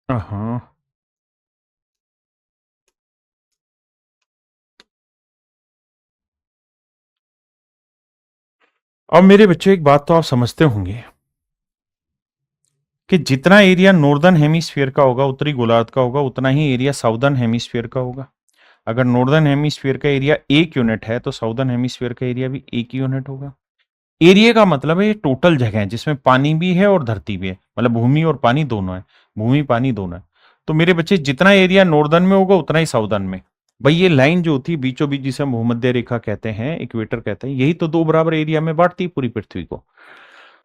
हाँ, अब मेरे बच्चों एक बात तो आप समझते होंगे कि जितना एरिया नॉर्दर्न हेमिस्फीयर का होगा, उत्तरी गोलार्ध का होगा, उतना ही एरिया साउदर्न हेमिस्फीयर का होगा। अगर नॉर्दर्न हेमिस्फीयर का एरिया 1 यूनिट है तो साउदर्न हेमिस्फीयर का एरिया भी 1 यूनिट होगा। एरिया का मतलब है ये टोटल जगह है जिसमें पानी भी है और धरती भी है, मतलब भूमि और पानी दोनों है, भूमि पानी दोनों है। तो मेरे बच्चे जितना एरिया नॉर्दर्न में होगा उतना ही साउदर्न में। भाई ये लाइन जो होती है बीचों बीच, जिसे हम भूमध्य रेखा कहते हैं, इक्वेटर कहते हैं, यही तो दो बराबर एरिया में बांटती है पूरी पृथ्वी को।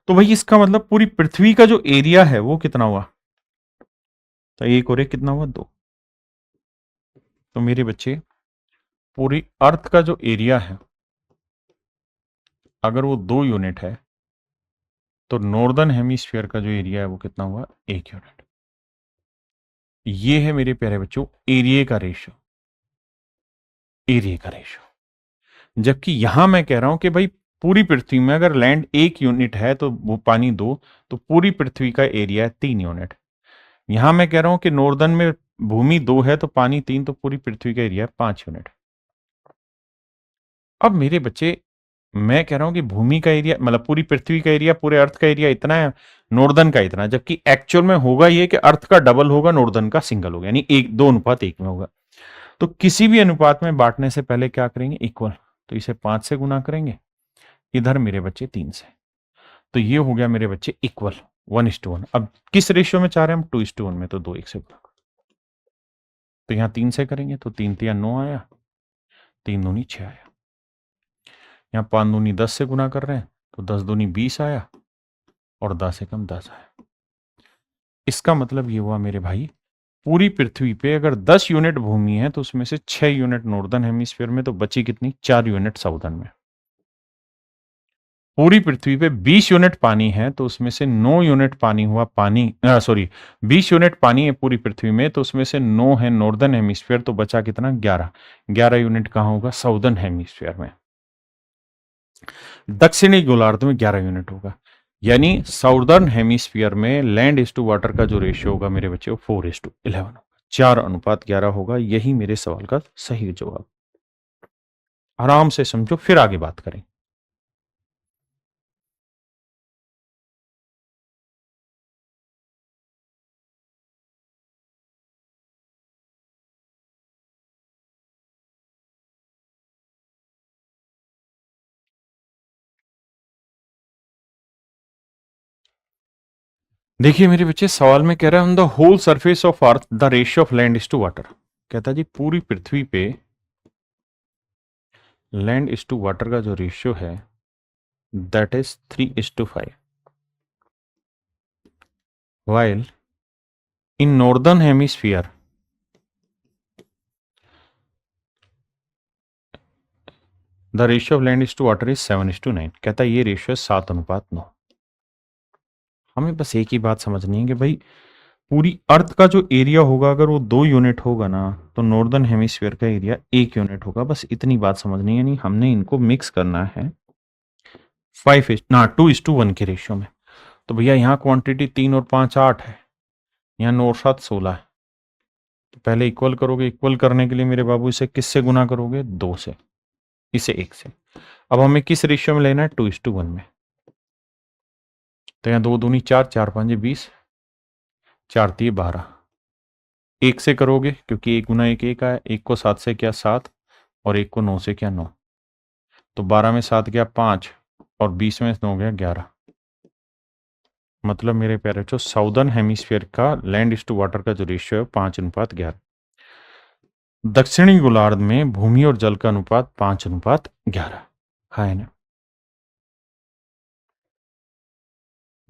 तो भाई इसका मतलब पूरी पृथ्वी का जो एरिया है वो कितना हुआ, तो एक और एक कितना हुआ, दो। तो मेरे बच्चे पूरी अर्थ का जो एरिया है अगर वो 2 यूनिट है, तो नॉर्दर्न हेमिस्फीयर का जो एरिया है वो कितना हुआ, 1 यूनिट। ये है मेरे प्यारे बच्चों एरिया का रेशियो, एरिया का रेशियो। जबकि यहां मैं कह रहा हूं कि भाई पूरी पृथ्वी में अगर लैंड 1 यूनिट है तो वो पानी 2, तो पूरी पृथ्वी का एरिया है 3 यूनिट। यहां मैं कह रहा हूं कि नॉर्दर्न में भूमि 2 है तो पानी 3, तो पूरी पृथ्वी का एरिया है 5 यूनिट। अब मेरे बच्चे मैं कह रहा हूं कि भूमि का एरिया मतलब पूरी पृथ्वी का एरिया, पूरे अर्थ का एरिया इतना है, नॉर्दर्न का इतना, जबकि एक्चुअल में होगा ये कि अर्थ का डबल होगा, नॉर्दर्न का सिंगल होगा, यानी 1:2:1 में होगा। तो किसी भी अनुपात में बांटने से पहले क्या करेंगे, इक्वल। तो इसे 5 से गुना करेंगे, इधर मेरे बच्चे 3 से, तो ये हो गया मेरे बच्चे इक्वल, 1:1। अब किस रेशियो में चाह रहे हैं हम, 2:1 में, तो 2 1 से गुना। तो यहां 3 से करेंगे तो 3 3 9 आया, 3 दूनी 6 आया। यहाँ 5 दूनी 10 से गुना कर रहे हैं तो 10 दूनी 20 आया, और 10 से कम 10 आया। इसका मतलब ये हुआ मेरे भाई पूरी पृथ्वी पे अगर 10 यूनिट भूमि है तो उसमें से 6 यूनिट नॉर्दर्न हेमिस्फीयर में, तो बची कितनी, 4 यूनिट साउदर्न में। पूरी पृथ्वी पे 20 यूनिट पानी है तो उसमें से 9 यूनिट पानी हुआ, पानी सॉरी 20 यूनिट पानी है पूरी पृथ्वी में, तो उसमें से 9 है नॉर्दर्न हेमिस्फीयर, तो बचा कितना, 11। 11 यूनिट कहाँ होगा, साउदर्न हेमिस्फीयर में। दक्षिणी गोलार्ध में 11 यूनिट होगा। यानी साउदर्न हेमिस्फीयर में लैंड इज टू वाटर का जो रेशियो होगा मेरे बच्चे, 4:11 होगा, 4:11 होगा। यही मेरे सवाल का सही जवाब। आराम से समझो, फिर आगे बात करें। देखिए मेरे बच्चे सवाल में कह रहा है on the whole surface of earth the ratio of land is to water. कहता है जी पूरी पृथ्वी पे लैंड इज टू वाटर का जो रेशियो है that is 3:5, while in northern hemisphere the ratio of land is to water is 7:9। कहता है ये रेशियो 7:9। हमें बस एक ही बात समझनी है कि भाई पूरी अर्थ का जो एरिया होगा अगर वो 2 यूनिट होगा ना, तो नॉर्दर्न हेमिस्फीयर का एरिया 1 यूनिट होगा। बस इतनी बात समझनी है, यानी हमने इनको मिक्स करना है 2:1 के रेशियो में। तो भैया यहाँ क्वांटिटी 3 और 5 8 है, यहाँ 9 और 7 16 है। तो पहले इक्वल करोगे, इक्वल करने के लिए मेरे बाबू इसे किससे गुना करोगे? 2 से, इसे 1 से। अब हमें किस रेशियो में लेना है? 2:1 में। तो यहाँ 2 दूनी 4, 4 5 20, 4 3 12। 1 से करोगे क्योंकि 1 गुना 1 1 आया, 1 को 7 से क्या 7, और 1 को 9 से क्या 9। तो 12 में 7 गया 5, और 20 में 9 गया 11। मतलब मेरे प्यारे बच्चों साउदर्न हेमिस्फीयर का लैंड इज टू वाटर का जो रेशियो है 5:11। दक्षिणी गोलार्ध में भूमि और जल का अनुपात 5:11 है ना।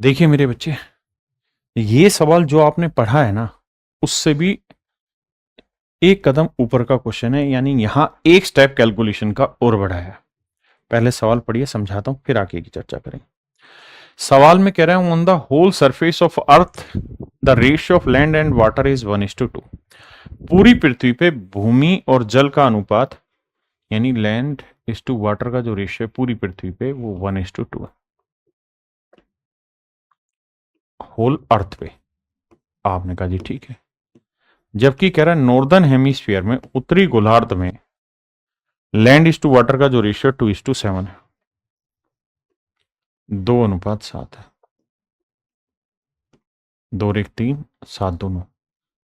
देखिए मेरे बच्चे, ये सवाल जो आपने पढ़ा है ना, उससे भी एक कदम ऊपर का क्वेश्चन है, यानी यहां एक स्टेप कैलकुलेशन का और बढ़ाया। पहले सवाल पढ़िए, समझाता हूं, फिर आगे की चर्चा करेंगे। सवाल में कह रहा हूं on the whole surface of earth the ratio of land and water is 1:2। पूरी पृथ्वी पे भूमि और जल का अनुपात, यानी लैंड इज टू वाटर का जो रेशियो है पूरी पृथ्वी पे वो 1:2 है, होल अर्थ पे। आपने कहा जी ठीक है। जबकि कह रहा है नॉर्दर्न हेमिस्फीयर में, उत्तरी गोलार्ध में, लैंड इज टू वाटर का जो रेशियो 2:7 है, 2:7 है, 2 और 1 3, 7 2 9।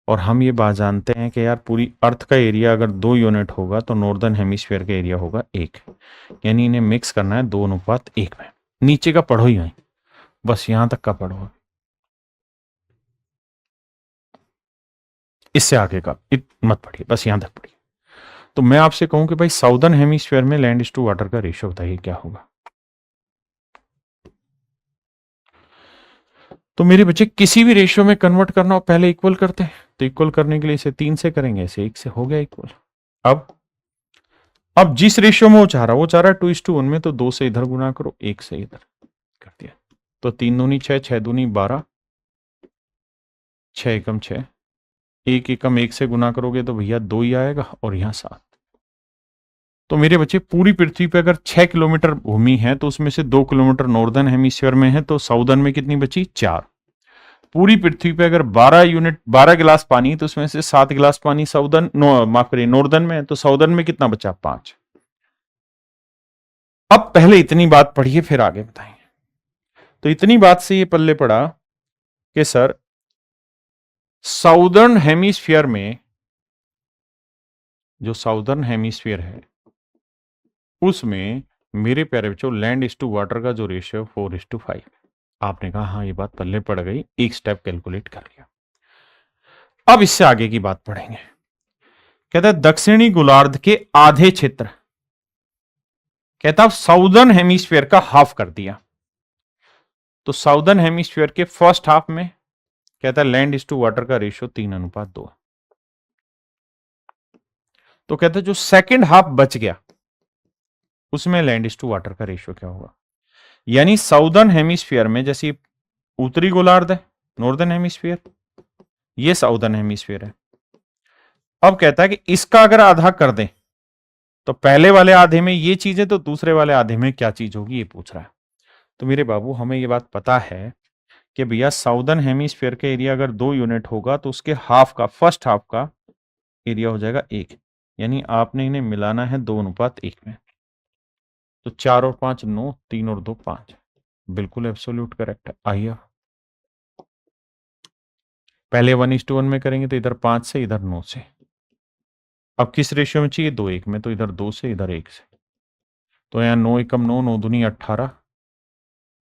और हम ये बात जानते हैं कि यार पूरी अर्थ का एरिया अगर 2 यूनिट होगा तो नॉर्दर्न हेमिस्फीयर का एरिया होगा 1, यानी इन्हें मिक्स करना है 2:1 में। नीचे का पढ़ो ही नहीं, बस यहां तक का पढ़ो, इससे आगे का मत पढ़िए, बस यहां तक पढ़िए। तो मैं आपसे कहूं कि भाई साउदर्न हेमिस्फीयर में लैंड इज टू वाटर का रेशियो बताइए क्या होगा। तो मेरे बच्चे किसी भी रेशियो में कन्वर्ट करना हो पहले इक्वल करते हैं, तो इक्वल करने के लिए इसे 3 से करेंगे, इसे 1 से, हो गया इक्वल। अब जिस रेशियो में वो चाह रहा है 2:1 में, तो 2 से इधर गुना करो, 1 से इधर कर दिया। तो 3 दूनी 6, 6 दूनी 12, 6 एकम 6, 1 एकम 1 से गुना करोगे तो भैया 2 ही आएगा, और यहां 7। तो मेरे बच्चे पूरी पृथ्वी पे अगर 6 किलोमीटर भूमि है तो उसमें से 2 किलोमीटर नॉर्दर्न हेमिस्फीयर में है, तो साउदर्न में कितनी बची? 4। पूरी पृथ्वी पे अगर 12 गिलास पानी है तो उसमें से 7 गिलास पानी साउदर्न, माफ करिए नॉर्दर्न में है, तो साउदर्न में कितना बचा? 5। अब पहले इतनी बात पढ़िए फिर आगे बताएंगे। तो इतनी बात से ये पल्ले पड़ा कि सर साउदर्न हेमिस्फीयर में, जो साउदर्न हेमिस्फीयर है उसमें मेरे प्यारे बच्चों लैंड इज टू वाटर का जो रेशियो 4:5। आपने कहा हाँ ये बात पल्ले पड़ गई, एक स्टेप कैलकुलेट कर लिया। अब इससे आगे की बात पढ़ेंगे। कहता है दक्षिणी गोलार्ध के आधे क्षेत्र, कहता है साउदर्न हेमिस्फीयर का हाफ कर दिया। तो साउदर्न हेमिस्फीयर के फर्स्ट हाफ में कहता है लैंड इज टू वाटर का रेशियो 3:2। तो कहता है जो सेकंड हाफ बच गया उसमें लैंड इज टू वाटर का रेशियो क्या होगा। यानी साउदर्न हेमिस्फीयर में, जैसे उत्तरी गोलार्ध है नॉर्दर्न हेमिस्फीयर, ये साउदर्न हेमिस्फीयर है। अब कहता है कि इसका अगर आधा कर दें तो पहले वाले आधे में ये चीज है, तो दूसरे वाले आधे में क्या चीज होगी, ये पूछ रहा है। तो मेरे बाबू हमें ये बात पता है कि भैया साउदर्न हेमिस्फीयर का एरिया अगर 2 यूनिट होगा तो उसके हाफ का, फर्स्ट हाफ का एरिया हो जाएगा 1, यानी आपने इन्हें मिलाना है 2:1 में। तो 4 और 5 9, 3 और 2 5, बिल्कुल एब्सोल्यूट करेक्ट है। आइए पहले 1:1 में करेंगे तो इधर 5 से, इधर 9 से। अब किस रेशियो में चाहिए? 2:1 में, तो इधर 2 से, इधर 1 से। तो यहाँ 9 एकम 9, 9 दूनी 18,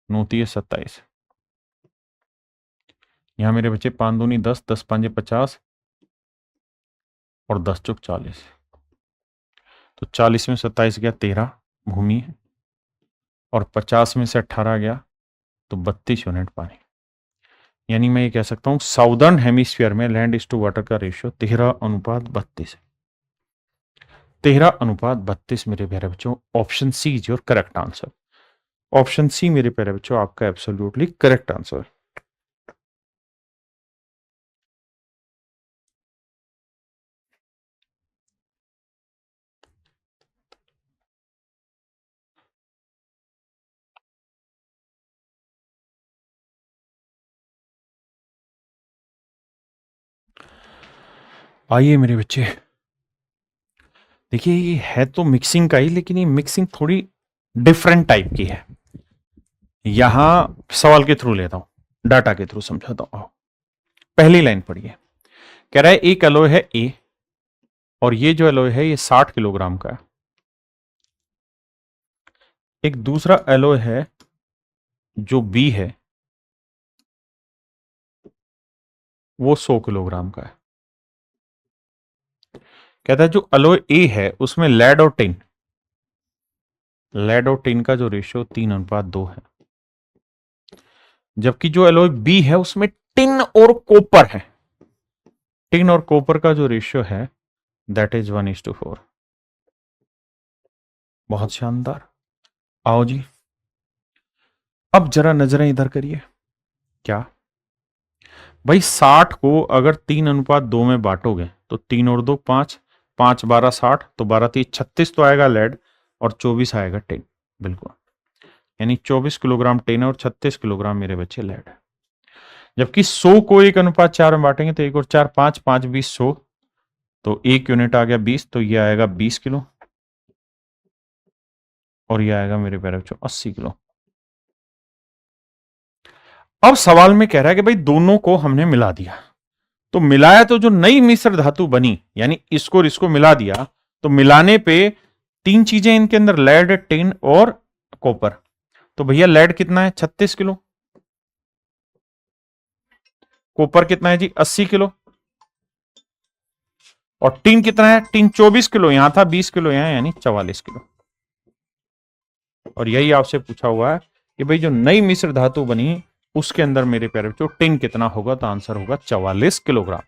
9 3 27। यहाँ मेरे बच्चे 5 दूनी 10, 10 5 50, और 10 चौक 40। तो 40 में 27 गया 13 भूमि है, और 50 में से 18 गया तो 32 यूनिट पानी। यानी मैं ये कह सकता हूं साउदर्न हेमिस्फीयर में लैंड इज टू वाटर का रेशियो 13:32 है। 13:32 मेरे प्यारे बच्चों, option C is your correct answer. Option C मेरे प्यारे बच्चों आपका एब्सोल्युटली करेक्ट आंसर। आइए मेरे बच्चे, देखिए ये है तो मिक्सिंग का ही, लेकिन ये मिक्सिंग थोड़ी डिफरेंट टाइप की है। यहां सवाल के थ्रू लेता हूं, डाटा के थ्रू समझाता हूं। पहली लाइन पढ़िए, कह रहा है एक एलॉय है ए, और ये जो एलॉय है ये 60 किलोग्राम का है। एक दूसरा एलॉय है जो बी है, वो 100 किलोग्राम का है। कहता है जो एलॉय ए है उसमें लेड और टिन, लेड और टिन का जो रेशियो 3:2 है, जबकि जो एलॉय बी है उसमें टिन और कॉपर है। टिन और कॉपर का जो रेशियो है दैट इज 1:4। बहुत शानदार। आओ जी, अब जरा नजरें इधर करिए। क्या भाई, 60 को अगर 3:2 में बांटोगे तो 3 और 2 5, 5 12 60, तो 12 3 36 तो आएगा लेड, और 24 आएगा टिन। बिल्कुल, यानी 24 किलोग्राम टिन और 36 किलोग्राम मेरे बच्चे लेड है। जबकि 100 को 1:4 में बांटेंगे तो 1 और 4 5, 5 20 100, तो 1 यूनिट आ गया 20, तो ये आएगा 20 किलो, और ये आएगा मेरे प्यारे बच्चों 80 किलो। अब सवाल में कह रहा है कि भाई दोनों को हमने मिला दिया, तो मिलाया तो जो नई मिश्र धातु बनी, यानी इसको और इसको मिला दिया, तो मिलाने पे 3 चीजें इनके अंदर, लेड टिन और कॉपर। तो भैया लेड कितना है 36 किलो, कॉपर कितना है जी 80 किलो, और टिन कितना है, टिन 24 किलो, यहां था 20 किलो यहां, यानी 44 किलो। और यही आपसे पूछा हुआ है कि भाई जो नई मिश्र धातु बनी उसके अंदर मेरे प्यारे बच्चों टिन कितना होगा, तो आंसर होगा 44 किलोग्राम।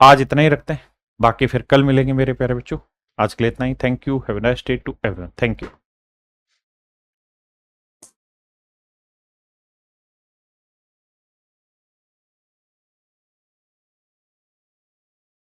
आज इतना ही रखते हैं, बाकी फिर कल मिलेंगे मेरे प्यारे बच्चों। आज के लिए इतना ही। Thank you, have a nice day to everyone. Thank you.